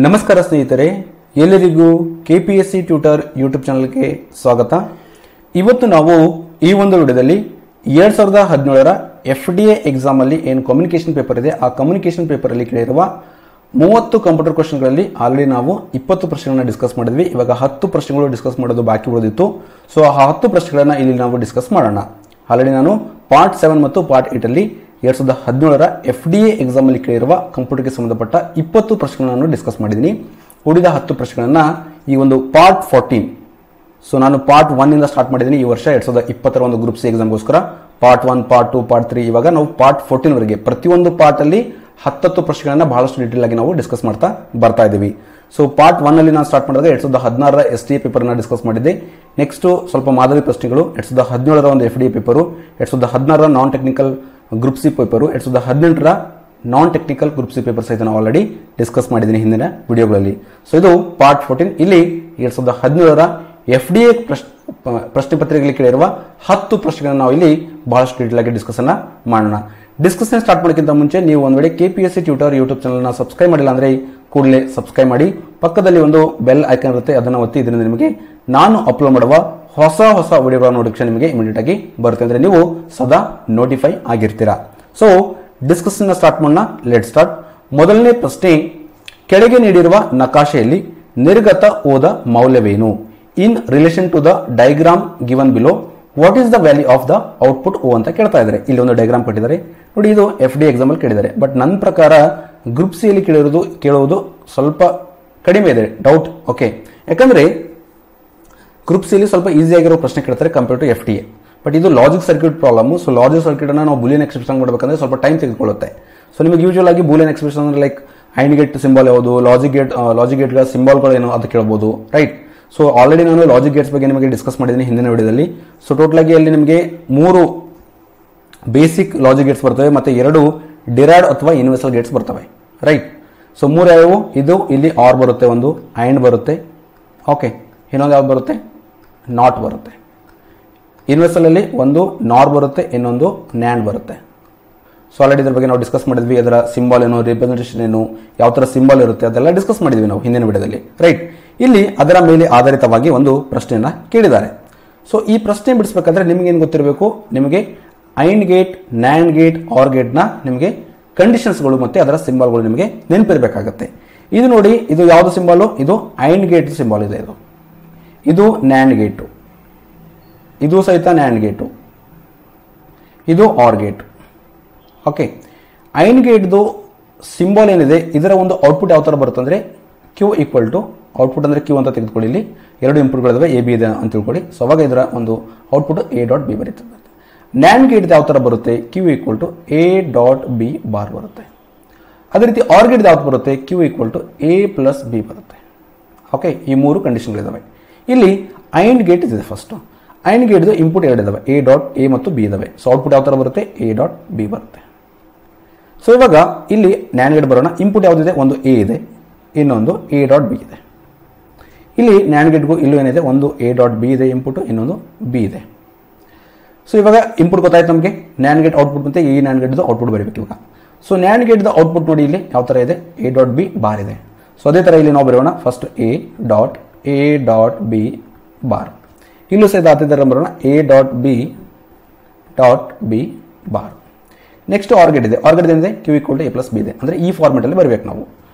ನಮಸ್ಕಾರ ಸ್ನೇಹಿತರೆ, ಎಲ್ಲರಿಗೂ ಕೆಪಿಎಸ್ಸಿ ಟ್ಯೂಟರ್ ಯೂಟ್ಯೂಬ್ ಚಾನಲ್ಗೆ ಸ್ವಾಗತ. ಇವತ್ತು ನಾವು ಈ ಒಂದು ವಿಡಿಯೋದಲ್ಲಿ 2017ರ FDA ಎಕ್ಸಾಮ್ ಅಲ್ಲಿ ಏನು ಕಮ್ಯುನಿಕೇಶನ್ ಪೇಪರ್ ಇದೆ, ಆ ಕಮ್ಯುನಿಕೇಶನ್ ಪೇಪರ್ ಅಲ್ಲಿ ಕೇಳಿರುವ 30 ಕಂಪ್ಯೂಟರ್ ಕ್ವೆಶ್ಚನ್ಗಳಲ್ಲಿ ಆಲ್ರೆಡಿ ನಾವು 20 ಪ್ರಶ್ನೆಗಳನ್ನ ಡಿಸ್ಕಸ್ ಮಾಡಿದ್ವಿ. ಇವಾಗ 10 ಪ್ರಶ್ನೆಗಳು ಡಿಸ್ಕಸ್ ಮಾಡೋದು ಬಾಕಿ ಉಳಿದಿತ್ತು. ಸೊ ಆ 10 ಪ್ರಶ್ನೆಗಳನ್ನ ಇಲ್ಲಿ ನಾವು ಡಿಸ್ಕಸ್ ಮಾಡೋಣ. ಆಲ್ರೆಡಿ ನಾನು ಪಾರ್ಟ್ 7 ಮತ್ತು ಪಾರ್ಟ್ 8 ಅಲ್ಲಿ 2017ರ FDA ಎಕ್ಸಾಮ್ ಅಲ್ಲಿ ಕೇಳಿರುವ ಕಂಪ್ಯೂಟರ್ಗೆ ಸಂಬಂಧಪಟ್ಟ 20 ಪ್ರಶ್ನೆಗಳನ್ನು ಡಿಸ್ಕಸ್ ಮಾಡಿದ್ದೀನಿ. ಉಳಿದ 10 ಪ್ರಶ್ನೆಗಳನ್ನ ಈ ಒಂದು ಪಾರ್ಟ್ 14, ಸೊ ನಾನು ಪಾರ್ಟ್ 1 ಇಂದ ಸ್ಟಾರ್ಟ್ ಮಾಡಿದ್ದೀನಿ ಈ ವರ್ಷ 2020ರ ಒಂದು ಗ್ರೂಪ್ ಸಿ ಎಕ್ಸಾಮ್ಗೋಸ್ಕರ. ಪಾರ್ಟ್ 1, ಪಾರ್ಟ್ 2, ಪಾರ್ಟ್ 3, ಇವಾಗ ನಾವು ಪಾರ್ಟ್ 14 ವರೆಗೆ ಪ್ರತಿಯೊಂದು ಪಾರ್ಟ್ ಅಲ್ಲಿ 10 ಪ್ರಶ್ನೆಗಳನ್ನ ಬಹಳಷ್ಟು ಡೀಟೇಲ್ ಆಗಿ ನಾವು ಡಿಸ್ಕಸ್ ಮಾಡ್ತಾ ಬರ್ತಾ ಇದ್ದೀವಿ. ಸೊ ಪಾರ್ಟ್ 1 ಅಲ್ಲಿ ನಾನು ಸ್ಟಾರ್ಟ್ ಮಾಡಿದಾಗ 2016ರ STA ಪೇಪರ್ ನ ಡಿಸ್ಕಸ್ ಮಾಡಿದ್ದೆ. ನೆಕ್ಸ್ಟ್ ಸ್ವಲ್ಪ ಮಾದರಿ ಪ್ರಶ್ನೆಗಳು 2017ರ ಒಂದು FDA ಪೇಪರು, 2016ರ non technical group C paper, 2018ರ non technical group C paper ಸಹಿತ ನಾವು ಆಲ್ರೆಡಿ ಡಿಸ್ಕಸ್ ಮಾಡಿದ್ದೀನಿ ಹಿಂದಿನ ವಿಡಿಯೋಗಳಲ್ಲಿ. ಸೊ ಇದು ಪಾರ್ಟ್ 14. ಇಲ್ಲಿ 2017ರ FDA ಪ್ರಶ್ನೆ ಪತ್ರಿಕೆಯಲ್ಲಿ ಕೇಳಿರುವ 10 ಪ್ರಶ್ನೆಗಳನ್ನು ನಾವು ಇಲ್ಲಿ ಬಹಳಷ್ಟು ಡೀಟೇಲ್ ಆಗಿ ಡಿಸ್ಕಷನ್ ಮಾಡೋಣ. ಡಿಸ್ಕಷನ್ ಸ್ಟಾರ್ಟ್ ಮಾಡೋಕ್ಕಿಂತ ಮುಂಚೆ ನೀವು ಒಂದು ವೇಳೆ KPSC ಟ್ಯೂಟರ್ ಯೂಟ್ಯೂಬ್ ಚಾನಲ್ನ ಸಬ್ಸ್ಕ್ರೈಬ್ ಮಾಡಿಲ್ಲ ಅಂದ್ರೆ ಕೂಡಲೇ ಸಬ್ಸ್ಕ್ರೈಬ್ ಮಾಡಿ. ಪಕ್ಕದಲ್ಲಿ ಒಂದು ಬೆಲ್ ಐಕಾನ್ ಇರುತ್ತೆ, ಅದನ್ನು ಒತ್ತಿ. ಇದರಿಂದ ನಿಮಗೆ ನಾನು ಅಪ್ಲೋಡ್ ಮಾಡುವ ಹೊಸ ವಿಡಿಯೋಗಳ ನೋಟಿಫಿಕೇಶನ್ ನಿಮಗೆ ಇಮಿಡಿಯೇಟ್ ಆಗಿ ಬರುತ್ತೆ, ಅಂದ್ರೆ ನೀವು ಸದಾ ನೋಟಿಫೈ ಆಗಿರ್ತೀರಾ. ಸೊ ಡಿಸ್ಕಷನ್ ಸ್ಟಾರ್ಟ್ ಮಾಡೋಣ. Let start. ಮೊದಲನೇ ಪ್ರಶ್ನೆ, ಕೆಳಗೆ ನೀಡಿರುವ ನಕಾಶೆಯಲ್ಲಿ ನಿರ್ಗತ ಓದ ಮೌಲ್ಯವೇನು? In relation to the diagram given below what is the value of the output O ಅಂತ ಕೇಳ್ತಾ ಇದ್ದಾರೆ. ಇಲ್ಲಿ ಒಂದು ಡಯಾಗ್ರಾಮ್ ಕೊಟ್ಟಿದ್ದಾರೆ ನೋಡಿ, ಇದು FDA ಎಕ್ಸಾಮ್ ಅಲ್ಲಿ ಕೇಳಿದ್ದಾರೆ. ಬಟ್ ನನ್ನ ಪ್ರಕಾರ ಗ್ರೂಪ್ ಸಿ ಅಲ್ಲಿ ಕೇಳುವುದು ಸ್ವಲ್ಪ ಕಡಿಮೆ ಇದೆ, ಡೌಟ್. ಓಕೆ, ಯಾಕಂದ್ರೆ ಗ್ರೂಪ್ ಸಿ ಅಲ್ಲಿ ಸ್ವಲ್ಪ ಈಸಿ ಆಗಿರೋ ಪ್ರಶ್ನೆ ಕೇಳ್ತಾರೆ ಕಂಪೇರ್ ಟು FDA. ಬಟ್ ಇದು logic circuit problem. So logic circuit ಅನ್ನ ನಾವು ಬೂಲಿಯನ್ ಎಕ್ಸ್ಪ್ರೆಷನ್ ಮಾಡಬೇಕಂದ್ರೆ ಸ್ವಲ್ಪ ಟೈಮ್ ತೆಗೆದುಕೊಳ್ಳುತ್ತೆ. ಸೊ ನಿಮಗೆ ಯೂಶುವಲ್ ಆಗಿ Boolean expression like and gate symbol ಯಾವುದು, ಲಾಜಿಕ್ ಗೇಟ್ ಸಿಂಬಲ್ಗಳು ಏನು ಅಂತ ಕೇಳಬಹುದು, ರೈಟ್? ಸೊ ಆಲ್ರೆಡಿ ನಾನು ಲಾಜಿಕ್ ಗೇಟ್ಸ್ ಬಗ್ಗೆ ನಿಮಗೆ ಡಿಸ್ಕಸ್ ಮಾಡಿದ್ದೀನಿ ಹಿಂದಿನ ವಿಡಿಯೋದಲ್ಲಿ. ಸೊ ಟೋಟಲ್ ಆಗಿ ಅಲ್ಲಿ ನಿಮಗೆ 3 ಬೇಸಿಕ್ ಲಾಜಿಕ್ ಗೇಟ್ಸ್ ಬರ್ತವೆ ಮತ್ತೆ 2 ಡಿರೈವ್ಡ್ ಅಥವಾ ಯೂನಿವರ್ಸಲ್ ಗೇಟ್ಸ್ ಬರ್ತವೆ, ರೈಟ್? ಸೊ 3 ಯಾವ್ಯಾವು? ಇದು ಇಲ್ಲಿ ಆರ್ ಬರುತ್ತೆ, ಒಂದು ಐಂಡ್ ಬರುತ್ತೆ, ಓಕೆ, ಇನ್ನೊಂದು ಯಾವ್ದು ಬರುತ್ತೆ? ನಾಟ್ ಬರುತ್ತೆ. ಯೂನಿವರ್ಸಲ್ ಅಲ್ಲಿ ಒಂದು ನಾರ್ ಬರುತ್ತೆ, ಇನ್ನೊಂದು ನ್ಯಾಂಡ್ ಬರುತ್ತೆ. ಸೊ ಆಲ್ರೆಡಿ ಇದ್ರ ಬಗ್ಗೆ ನಾವು ಡಿಸ್ಕಸ್ ಮಾಡಿದ್ವಿ. ಅದರ ಸಿಂಬಲ್ ಏನು, ರಿಪ್ರೆಸೆಂಟೇಷನ್ ಏನು, ಯಾವ ತರ ಸಿಂಬಲ್ ಇರುತ್ತೆ ಅದೆಲ್ಲ ಡಿಸ್ಕಸ್ ಮಾಡಿದ್ವಿ ನಾವು ಹಿಂದಿನ ವಿಡಿಯೋದಲ್ಲಿ, ರೈಟ್? ಇಲ್ಲಿ ಅದರ ಮೇಲೆ ಆಧಾರಿತವಾಗಿ ಒಂದು ಪ್ರಶ್ನೆಯನ್ನ ಕೇಳಿದ್ದಾರೆ. ಸೊ ಈ ಪ್ರಶ್ನೆ ಬಿಡಿಸಬೇಕಾದ್ರೆ ನಿಮ್ಗೆ ಏನು ಗೊತ್ತಿರಬೇಕು? ನಿಮಗೆ and gate, NAND gate, R gate ನ ನಿಮಗೆ ಕಂಡೀಷನ್ಸ್ಗಳು ಮತ್ತೆ ಅದರ ಸಿಂಬಲ್ಗಳು ನಿಮಗೆ ನೆನಪಿರಬೇಕಾಗತ್ತೆ. ಇದು ನೋಡಿ, ಇದು ಯಾವ್ದು ಸಿಂಬಲ್? ಇದು ಐಂಡ್ ಗೇಟ್ ಸಿಂಬಲ್ ಇದೆ. ಇದು ನ್ಯಾಂಡ್ ಗೇಟು, ಇದು ಸಹಿತ ನ್ಯಾಂಡ್ ಗೇಟು, ಇದು ಆರ್ ಗೇಟ್. ಓಕೆ, ಐಂಡ್ ಗೇಟ್ದು ಸಿಂಬಲ್ ಏನಿದೆ, ಇದರ ಒಂದು ಔಟ್ಪುಟ್ ಯಾವ ತರ ಬರುತ್ತೆ ಅಂದ್ರೆ ಕ್ಯೂ ಈಕ್ವಲ್ ಟು, ಔಟ್ಪುಟ್ ಅಂದ್ರೆ ಕ್ಯೂ ಅಂತ ತೆಗೆದುಕೊಳ್ಳಿ. ಇಲ್ಲಿ 2 ಇನ್ಪುಟ್ಗಳಿದಾವೆ, ಎ ಬಿ ಇದೆ ಅಂತ ತಿಳ್ಕೊಳ್ಳಿ. ಸೊ ಅವಾಗ ಇದರ ಒಂದು ಔಟ್ಪುಟ್ A.B ಬರೀತದೆ. ನ್ಯಾಂಡ್ ಗೇಟ್ ಯಾವ ತರ ಬರುತ್ತೆ? Q equal to A.B bar ಬರುತ್ತೆ. ಅದೇ ರೀತಿ ಆರ್ ಗೇಟ್ ಯಾವ್ದು ಬರುತ್ತೆ? ಕ್ಯೂ ಈಕ್ವಲ್ ಟು A+B ಬರುತ್ತೆ. ಓಕೆ, ಈ 3 ಕಂಡೀಷನ್ಗಳಿದಾವೆ. ಇಲ್ಲಿ ಐಂಡ್ ಗೇಟ್ ಇದೆ ಫಸ್ಟ್. ಐಂಡ್ ಗೇಟ್ ಇನ್ಪುಟ್ 2 ಇದಾವೆ, A ಮತ್ತು B ಇದಾವೆ. ಸೊ ಔಟ್ಪುಟ್ ಯಾವ ತರ ಬರುತ್ತೆ? A.B ಬರುತ್ತೆ. ಸೊ ಇವಾಗ ಇಲ್ಲಿ ನ್ಯಾಂಡ್ ಗೇಟ್ ಬರೋಣ. ಇನ್ಪುಟ್ ಯಾವ್ದಿದೆ? ಒಂದು A ಇದೆ, ಇನ್ನೊಂದು A.B ಇದೆ. ಇಲ್ಲಿ ನ್ಯಾಂಡ್ ಗೇಟ್ಗೂ ಇಲ್ಲೂ ಏನಿದೆ? ಒಂದು A.B ಇದೆ ಇನ್ಪುಟ್, ಇನ್ನೊಂದು B ಇದೆ. ಸೊ ಇವಾಗ ಇನ್ಪುಟ್ ಗೊತ್ತಾಯ್ತು ನಮಗೆ, ನ್ಯಾಂಡ್ ಗೇಟ್ ಔಟ್ಪುಟ್ ಮತ್ತೆ ಈ ನ್ಯಾಂಡ್ ಗೇಟ್ ಔಟ್ಪುಟ್ ಬರೀಬೇಕು ಇವಾಗ. ಸೊ ನ್ಯಾಂಡ್ ಗೇಟ್ ಔಟ್ಪುಟ್ ನೋಡಿ ಇಲ್ಲಿ ಯಾವ ತರ ಇದೆ? A.B ಬಾರ್ ಇದೆ. ಸೊ ಅದೇ ತರ ಇಲ್ಲಿ ನಾವು ಬರೋಣ. ಫಸ್ಟ್ A.B ಬಾರ್, ಇಲ್ಲೂ ಸಹಿತ ಅದೇ ತರ ಬರೋಣ, A.B bar. Next R gate ಇದೆ. ಆರ್ ಗೇಟ್ ಏನಿದೆ? ಕ್ಯೂ ಈಕ್ವಲ್ ಟು A+B ಇದೆ. ಅಂದ್ರೆ ಈ ಫಾರ್ಮೆಟ್ ಅಲ್ಲಿ ಬರಬೇಕು ನಾವು.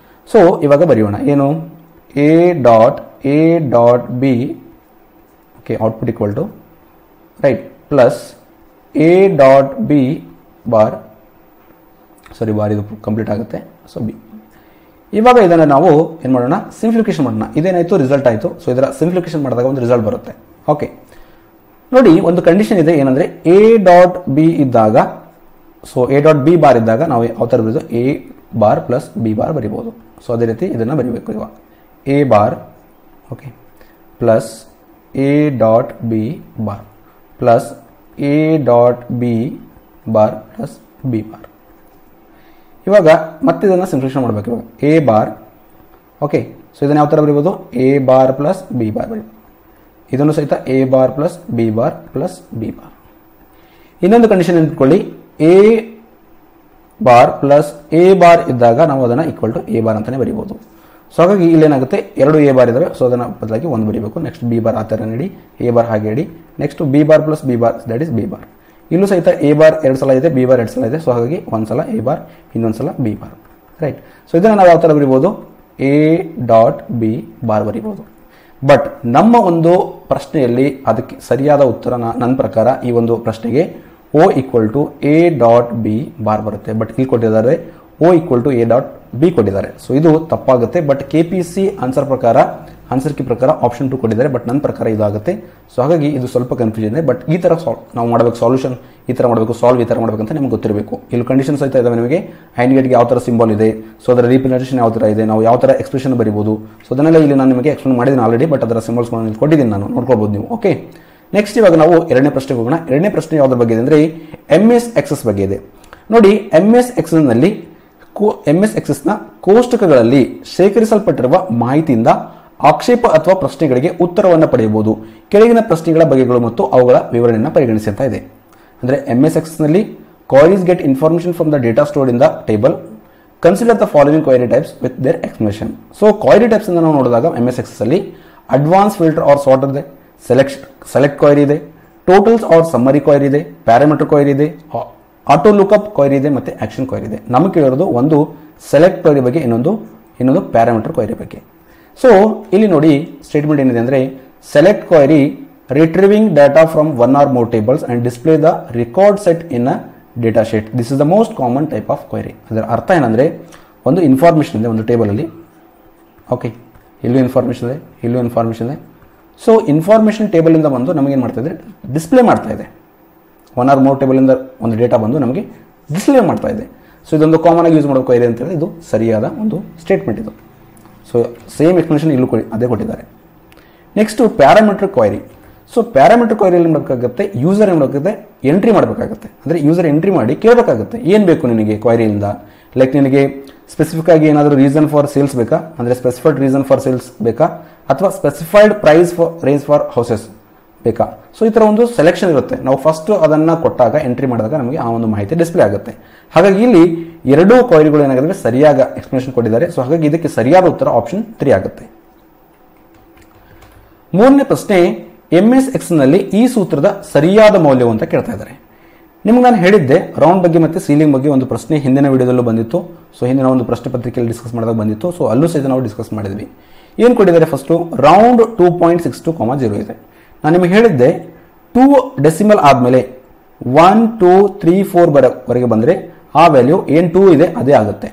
ಸೊ ಇವಾಗ ಬರೆಯೋಣ, ಏನು? A.B, okay, output equal to, right, plus A.B bar, sorry bar ಇದು ಕಂಪ್ಲೀಟ್ ಆಗುತ್ತೆ. So B. ಇವಾಗ ಇದನ್ನು ನಾವು ಏನು ಮಾಡೋಣ? ಸಿಂಪ್ಲಿಫಿಕೇಶನ್ ಮಾಡೋಣ. ಇದೇನಾಯ್ತು? ರಿಸಲ್ಟ್ ಆಯಿತು. ಸೊ ಇದರ ಸಿಂಪ್ಲಿಫಿಕೇಶನ್ ಮಾಡಿದಾಗ ಒಂದು ರಿಸಲ್ಟ್ ಬರುತ್ತೆ. ಓಕೆ, ನೋಡಿ ಒಂದು ಕಂಡೀಷನ್ ಇದೆ, ಏನಂದ್ರೆ A.B ಇದ್ದಾಗ, ಸೊ A.B ಬಾರ್ ಇದ್ದಾಗ ನಾವು ಯಾವ ಥರ ಬರೀದು? A bar plus B bar ಬರಿಬೋದು. ಸೊ ಅದೇ ರೀತಿ ಇದನ್ನು ಬರೀಬೇಕು ಇವಾಗ. A bar, okay, plus A.B bar plus A.B bar plus B bar. ಇವಾಗ ಮತ್ತೆ ಇದನ್ನು ಸಿಂಪ್ಲಿಫಿಕೇಶನ್ ಮಾಡಬೇಕು. ಇವಾಗ A ಬಾರ್, ಓಕೆ, ಸೊ ಇದನ್ನು ಯಾವ ಥರ ಬರೀಬೋದು? A bar plus B bar ಬರೀಬೋದು. ಇದನ್ನು ಸಹಿತ A bar plus B bar plus B bar. ಇನ್ನೊಂದು ಕಂಡೀಷನ್ ನೆನಪಿಟ್ಕೊಳ್ಳಿ, A bar plus A bar ಇದ್ದಾಗ ನಾವು ಅದನ್ನು ಈಕ್ವಲ್ ಟು A ಬಾರ್ ಅಂತಾನೆ ಬರೀಬಹುದು. ಸೊ ಹಾಗಾಗಿ ಇಲ್ಲೇನಾಗುತ್ತೆ 2 ಎ ಬಾರ್ ಇದಾವೆ, ಸೊ ಅದನ್ನು ಬದಲಾಗಿ 1 ಬರೀಬೇಕು. ನೆಕ್ಸ್ಟ್ ಬಿ ಬಾರ್ ಆ ಥರ ನೀಡಿ, ಎ ಬಾರ್ ಹಾಗೆ ಇಡಿ. Next B bar plus B bar that is B bar. ಇಲ್ಲೂ ಸಹಿತ ಎ ಬಾರ್ 2 ಸಲ ಇದೆ, ಬಿ ಬಾರ್ 2 ಸಲ ಇದೆ, ಸೊ ಹಾಗಾಗಿ 1 ಸಲ ಎ ಬಾರ್, ಇನ್ನೊಂದು ಸಲ ಬಿ ಬಾರ್. ರೈಟ್. ಸೊ ಇದನ್ನು ನಾವು ಯಾವ ಥರ ಬರಿಬೋದು, ಎ ಡಾಟ್ ಬಿ ಬಾರ್ ಬರಿಬೋದು. ಬಟ್ ನಮ್ಮ ಒಂದು ಪ್ರಶ್ನೆಯಲ್ಲಿ ಅದಕ್ಕೆ ಸರಿಯಾದ ಉತ್ತರ ನನ್ನ ಪ್ರಕಾರ ಈ ಒಂದು ಪ್ರಶ್ನೆಗೆ O equal to A dot B bar ಬರುತ್ತೆ. ಬಟ್ ಇಲ್ಲಿ ಕೊಟ್ಟಿದ್ದಾರೆ O equal to A dot B ಕೊಟ್ಟಿದ್ದಾರೆ. ಸೊ ಇದು ತಪ್ಪಾಗುತ್ತೆ. ಬಟ್ KPSC ಆನ್ಸರ್ ಕಿ ಪ್ರಕಾರ ಆಪ್ಷನ್ 2 ಕೊಟ್ಟಿದ್ದಾರೆ, ಬಟ್ ನನ್ನ ಪ್ರಕಾರ ಇದಾಗುತ್ತೆ. ಸೊ ಹಾಗಾಗಿ ಇದು ಸ್ವಲ್ಪ ಕನ್ಫ್ಯೂಷನ್ ಇದೆ. ಬಟ್ ಈ ಥರ ನಾವು ಮಾಡಬೇಕು, ಸಾಲ್ಯೂಷನ್ ಈ ಥರ ಮಾಡಬೇಕು, ಸಾಲ್ವ್ ಈ ಥರ ಮಾಡಬೇಕಂತ ನಿಮ್ಗೆ ಗೊತ್ತಿರಬೇಕು. ಇಲ್ಲಿ ಕಂಡೀಷನ್ಸ್ ಆಯ್ತಾ ಇದಾವೆ ನಿಮಗೆ, ಆ್ಯಂಡ್ ಗೇಟ್ಗೆ ಯಾವ ಥರ ಸಿಂಬಲ್ ಇದೆ, ಸೊ ಅದರ ರೀಪ್ರೆಸೆಂಟೇಷನ್ ಯಾವ ಥರ ಇದೆ, ನಾವು ಯಾವ ಥರ ಎಕ್ಸ್ಪ್ರೆಷನ್ ಬರೀಬೋದು, ಸೊ ಅದನ್ನೆಲ್ಲ ಇಲ್ಲಿ ನಾನು ನಿಮಗೆ ಎಕ್ಸ್ಪ್ಲೇನ್ ಮಾಡಿದ್ದೀನಿ ಆಲ್ರೆಡಿ. ಬಟ್ ಅದರ ಸಿಂಬಲ್ಸ್ಗಳನ್ನು ಕೊಟ್ಟಿದ್ದೀನಿ ನಾನು, ನೋಡ್ಕೊಳ್ಬೋದು ನೀವು. ಓಕೆ, ನೆಕ್ಸ್ಟ್ ಇವಾಗ ನಾವು 2ನೇ ಪ್ರಶ್ನೆಗೆ ಹೋಗೋಣ. 2ನೇ ಪ್ರಶ್ನೆ ಯಾವುದ್ರ ಬಗ್ಗೆ ಇದೆ ಅಂದರೆ MS Access ಬಗ್ಗೆ ಇದೆ. ನೋಡಿ, MS Accessನ ಕೋಷ್ಟಕಗಳಲ್ಲಿ ಶೇಖರಿಸಲ್ಪಟ್ಟಿರುವ ಮಾಹಿತಿಯಿಂದ ಆಕ್ಷೇಪ ಅಥವಾ ಪ್ರಶ್ನೆಗಳಿಗೆ ಉತ್ತರವನ್ನು ಪಡೆಯಬಹುದು. ಕೆಳಗಿನ ಪ್ರಶ್ನೆಗಳ ಬಗೆಗಳು ಮತ್ತು ಅವುಗಳ ವಿವರಣೆಯನ್ನು ಪರಿಗಣಿಸಿ ಅಂತ ಇದೆ. ಅಂದರೆ MS Accessನಲ್ಲಿ queries get information from the data stored in the table. Consider the following query types with their explanation. So query types ಅಂತ ನಾವು ನೋಡಿದಾಗ MS Access ಅಲ್ಲಿ ಅಡ್ವಾನ್ಸ್ ಫಿಲ್ಟರ್ ಆರ್ ಸಾರ್ಟ್ ಇದೆ, ಸೆಲೆಕ್ಟ್ ಕ್ವೈರಿ ಇದೆ, ಟೋಟಲ್ಸ್ ಆರ್ ಸಮ್ಮರಿ ಕ್ವೈರಿ ಇದೆ, parameter query ಇದೆ, auto lookup query ಇದೆ, ಮತ್ತು ಆಕ್ಷನ್ ಕ್ವೈರಿ ಇದೆ. ನಮಗೆ ಕೇಳಿರೋದು ಒಂದು ಸೆಲೆಕ್ಟ್ ಕ್ವೈರಿ ಬಗ್ಗೆ, ಇನ್ನೊಂದು ಪ್ಯಾರಾಮೀಟರ್ ಕ್ವೈರಿ ಬಗ್ಗೆ. ಸೊ ಇಲ್ಲಿ ನೋಡಿ ಸ್ಟೇಟ್ಮೆಂಟ್ ಏನಿದೆ ಅಂದರೆ select query retrieving data from 1 or more tables and display the record set in a data sheet. This is the most common type of query. ಅದರ ಅರ್ಥ ಏನಂದರೆ ಒಂದು ಇನ್ಫಾರ್ಮೇಷನ್ ಇದೆ ಒಂದು ಟೇಬಲಲ್ಲಿ. ಓಕೆ, ಇಲ್ಲೂ ಇನ್ಫಾರ್ಮೇಷನ್ ಇದೆ, ಇಲ್ಲೂ ಇನ್ಫಾರ್ಮೇಷನ್ ಇದೆ. ಸೊ ಇನ್ಫಾರ್ಮೇಷನ್ ಟೇಬಲಿಂದ ಬಂದು ನಮಗೇನು ಮಾಡ್ತಾ ಇದೆ, ಡಿಸ್ಪ್ಲೇ ಮಾಡ್ತಾ ಇದೆ. 1 or more ಟೇಬಲಿಂದ ಒಂದು ಡೇಟಾ ಬಂದು ನಮಗೆ ಡಿಸ್ಪ್ಲೇ ಮಾಡ್ತಾ ಇದೆ. ಸೊ ಇದೊಂದು ಕಾಮನ್ ಆಗಿ ಯೂಸ್ ಮಾಡೋ ಕ್ವೈರಿ ಅಂತೇಳಿ ಇದು ಸರಿಯಾದ ಒಂದು ಸ್ಟೇಟ್ಮೆಂಟ್ ಇದು. ಸೊ ಸೇಮ್ ಎಕ್ಸ್ಪ್ಲನೇಷನ್ ಇಲ್ಲೂ ಅದೇ ಕೊಟ್ಟಿದ್ದಾರೆ. Next parameter query. So parameter ಕ್ವೈರಿಯಲ್ಲಿ ಏನು ಮಾಡಬೇಕಾಗುತ್ತೆ, ಯೂಸರ್ ಏನು ಮಾಡಬೇಕಾಗುತ್ತೆ, ಎಂಟ್ರಿ ಮಾಡಬೇಕಾಗುತ್ತೆ. ಅಂದರೆ ಯೂಸರ್ ಎಂಟ್ರಿ ಮಾಡಿ ಕೇಳಬೇಕಾಗುತ್ತೆ ಏನು ಬೇಕು ನಿನಗೆ ಕ್ವೈರಿಯಿಂದ. ಲೈಕ್ ನಿನಗೆ ಸ್ಪೆಸಿಫಿಕ್ ಆಗಿ ಏನಾದರೂ ರೀಸನ್ ಫಾರ್ ಸೇಲ್ಸ್ ಬೇಕಾ, ಅಂದರೆ ಸ್ಪೆಸಿಫೈಡ್ ರೀಸನ್ ಫಾರ್ ಸೇಲ್ಸ್ ಬೇಕಾ, ಅಥವಾ specified price for range for houses ಬೇಕಾ. ಸೊ ಈ ಥರ ಒಂದು ಸೆಲೆಕ್ಷನ್ ಇರುತ್ತೆ. ನಾವು ಫಸ್ಟ್ ಅದನ್ನು ಕೊಟ್ಟಾಗ ಎಂಟ್ರಿ ಮಾಡಿದಾಗ ನಮಗೆ ಆ ಒಂದು ಮಾಹಿತಿ ಡಿಸ್ಪ್ಲೇ ಆಗುತ್ತೆ. ಹಾಗಾಗಿ ಇಲ್ಲಿ 2 ಕ್ವೈರಿಗಳು ಏನಾಗುತ್ತೆ ಸರಿಯಾದ ಎಕ್ಸ್ಪ್ಲನೇಷನ್ ಕೊಟ್ಟಿದ್ದಾರೆ. ಸೊ ಹಾಗಾಗಿ ಇದಕ್ಕೆ ಸರಿಯಾದ ಉತ್ತರ ಆಪ್ಷನ್ 3 ಆಗುತ್ತೆ. 3ನೇ ಪ್ರಶ್ನೆ, MS Excelನಲ್ಲಿ ಈ ಸೂತ್ರದ ಸರಿಯಾದ ಮೌಲ್ಯವು ಅಂತ ಕೇಳ್ತಾ ಇದ್ದಾರೆ. ನಿಮ್ಗೆ ನಾನು ಹೇಳಿದ್ದೆ ರೌಂಡ್ ಬಗ್ಗೆ ಮತ್ತು ಸೀಲಿಂಗ್ ಬಗ್ಗೆ ಒಂದು ಪ್ರಶ್ನೆ ಹಿಂದಿನ ವಿಡಿಯೋದಲ್ಲೂ ಬಂದಿತ್ತು. ಸೊ ಹಿಂದಿನ ಒಂದು ಪ್ರಶ್ನೆ ಪತ್ರಿಕೆಯಲ್ಲಿ ಡಿಸ್ಕಸ್ ಮಾಡಿದಾಗ ಬಂದಿತ್ತು. ಸೊ ಅಲ್ಲೂ ಸಹಿತ ನಾವು ಡಿಸ್ಕಸ್ ಮಾಡಿದ್ವಿ. ಏನು ಕೊಟ್ಟಿದ್ದಾರೆ, ಫಸ್ಟು ರೌಂಡ್ 2.62, 0 ಇದೆ. ನಾನು ನಿಮಗೆ ಹೇಳಿದ್ದೆ 2 ಡೆಸಿಮಲ್ ಆದಮೇಲೆ 1, 2, 3, 4 ವರೆಗೆ ಬಂದರೆ ಆ ವ್ಯಾಲ್ಯೂ ಏನು 2 ಇದೆ ಅದೇ ಆಗುತ್ತೆ.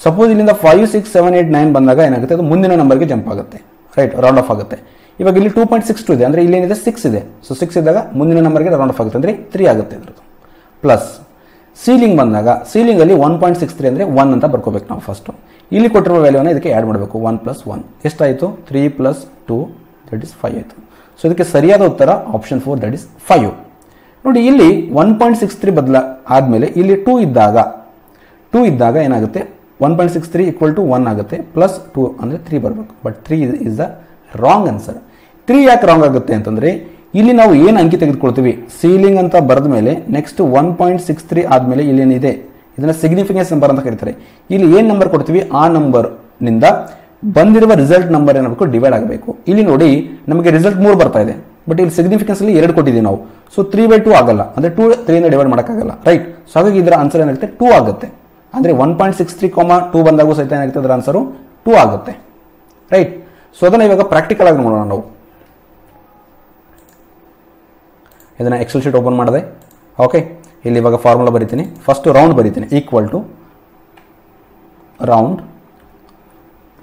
ಸಪೋಸ್ ಇಲ್ಲಿಂದ 5, 6, 7, 8, 9 ಬಂದಾಗ ಏನಾಗುತ್ತೆ, ಅದು ಮುಂದಿನ ನಂಬರ್ಗೆ ಜಂಪ್ ಆಗುತ್ತೆ. ರೈಟ್, ರೌಂಡ್ ಆಫ್ ಆಗುತ್ತೆ. ಇವಾಗ ಇಲ್ಲಿ 2.62 ಇದೆ, ಅಂದರೆ ಇಲ್ಲೇನಿದೆ 6 ಇದೆ. ಸೊ 6 ಇದ್ದಾಗ ಮುಂದಿನ ನಂಬರ್ಗೆ ರೌಂಡ್ ಆಫ್ ಆಗುತ್ತೆ, ಅಂದರೆ 3 ಆಗುತ್ತೆ ಇದ್ರದ್ದು. ಪ್ಲಸ್ ಸೀಲಿಂಗ್ ಬಂದಾಗ ಸೀಲಿಂಗಲ್ಲಿ 1.63 ಅಂದರೆ 1 ಅಂತ ಬರ್ಕೋಬೇಕು ನಾವು ಫಸ್ಟು. ಇಲ್ಲಿ ಕೊಟ್ಟಿರುವ ವ್ಯಾಲ್ಯೂನ ಇದಕ್ಕೆ ಆ್ಯಡ್ ಮಾಡಬೇಕು. 1 + 1 ಎಷ್ಟಾಯಿತು, 3 + 2 ದಟ್ ಇಸ್ 5 ಆಯಿತು. ಸೊ ಇದಕ್ಕೆ ಸರಿಯಾದ ಉತ್ತರ ಆಪ್ಷನ್ 4 ದಟ್ ಇಸ್ 5. ನೋಡಿ, ಇಲ್ಲಿ 1.63 ಆದಮೇಲೆ ಇಲ್ಲಿ 2 ಇದ್ದಾಗ ಏನಾಗುತ್ತೆ, 1.63 = 1 ಆಗುತ್ತೆ, ಪ್ಲಸ್ 2 ಅಂದರೆ 3 ಬರಬೇಕು. But 3 is the wrong answer. 3 ಯಾಕೆ ರಾಂಗ್ ಆಗುತ್ತೆ ಅಂತಂದರೆ ಇಲ್ಲಿ ನಾವು ಏನು ಅಂಕಿ ತೆಗೆದುಕೊಳ್ತೀವಿ, ಸೀಲಿಂಗ್ ಅಂತ ಬರೆದ ಮೇಲೆ ನೆಕ್ಸ್ಟ್ 1.63 ಆದಮೇಲೆ ಇಲ್ಲೇನಿದೆ ಇದನ್ನು ಸಿಗ್ನಿಫಿಕೆನ್ಸ್ ನಂಬರ್ ಅಂತ ಕರೀತಾರೆ. ಇಲ್ಲಿ ಏನು ನಂಬರ್ ಕೊಡ್ತೀವಿ ಆ ನಂಬರ್ನಿಂದ ಬಂದಿರುವ ರಿಸಲ್ಟ್ ನಂಬರ್ ಏನಾಗಬೇಕು, ಡಿವೈಡ್ ಆಗಬೇಕು. ಇಲ್ಲಿ ನೋಡಿ ನಮಗೆ ರಿಸಲ್ಟ್ 3 ಬರ್ತಾ ಇದೆ, ಬಟ್ ಇಲ್ಲಿ ಸಿಗ್ನಿಫಿಕೆನ್ಸ್ ಅಲ್ಲಿ 2 ಕೊಟ್ಟಿದ್ದೀವಿ ನಾವು. ಸೊ 3/2 ಆಗಲ್ಲ, ಅಂದರೆ 2 3 ಡಿವೈಡ್ ಮಾಡೋಕ್ಕಾಗಲ್ಲ. ರೈಟ್. ಸೊ ಹಾಗಾಗಿ ಇದರ ಆನ್ಸರ್ ಏನಾಗುತ್ತೆ, 2 ಆಗುತ್ತೆ. ಅಂದರೆ 1.63, 2 ಬಂದಾಗೂ ಸಹಿತ ಏನಾಗುತ್ತೆ, ಅದರ ಆನ್ಸರು 2 ಆಗುತ್ತೆ. ರೈಟ್. ಸೊ ಅದನ್ನು ಇವಾಗ ಪ್ರಾಕ್ಟಿಕಲ್ ಆಗಿ ನೋಡೋಣ ನಾವು. ಇದನ್ನು ಎಕ್ಸೆಲ್ ಶೀಟ್ ಓಪನ್ ಮಾಡಿದೆ. ಓಕೆ, ಇಲ್ಲಿ ಇವಾಗ ಫಾರ್ಮುಲಾ ಬರಿತೀನಿ. ಫಸ್ಟ್ ರೌಂಡ್ ಬರಿತೀನಿ, equal to round.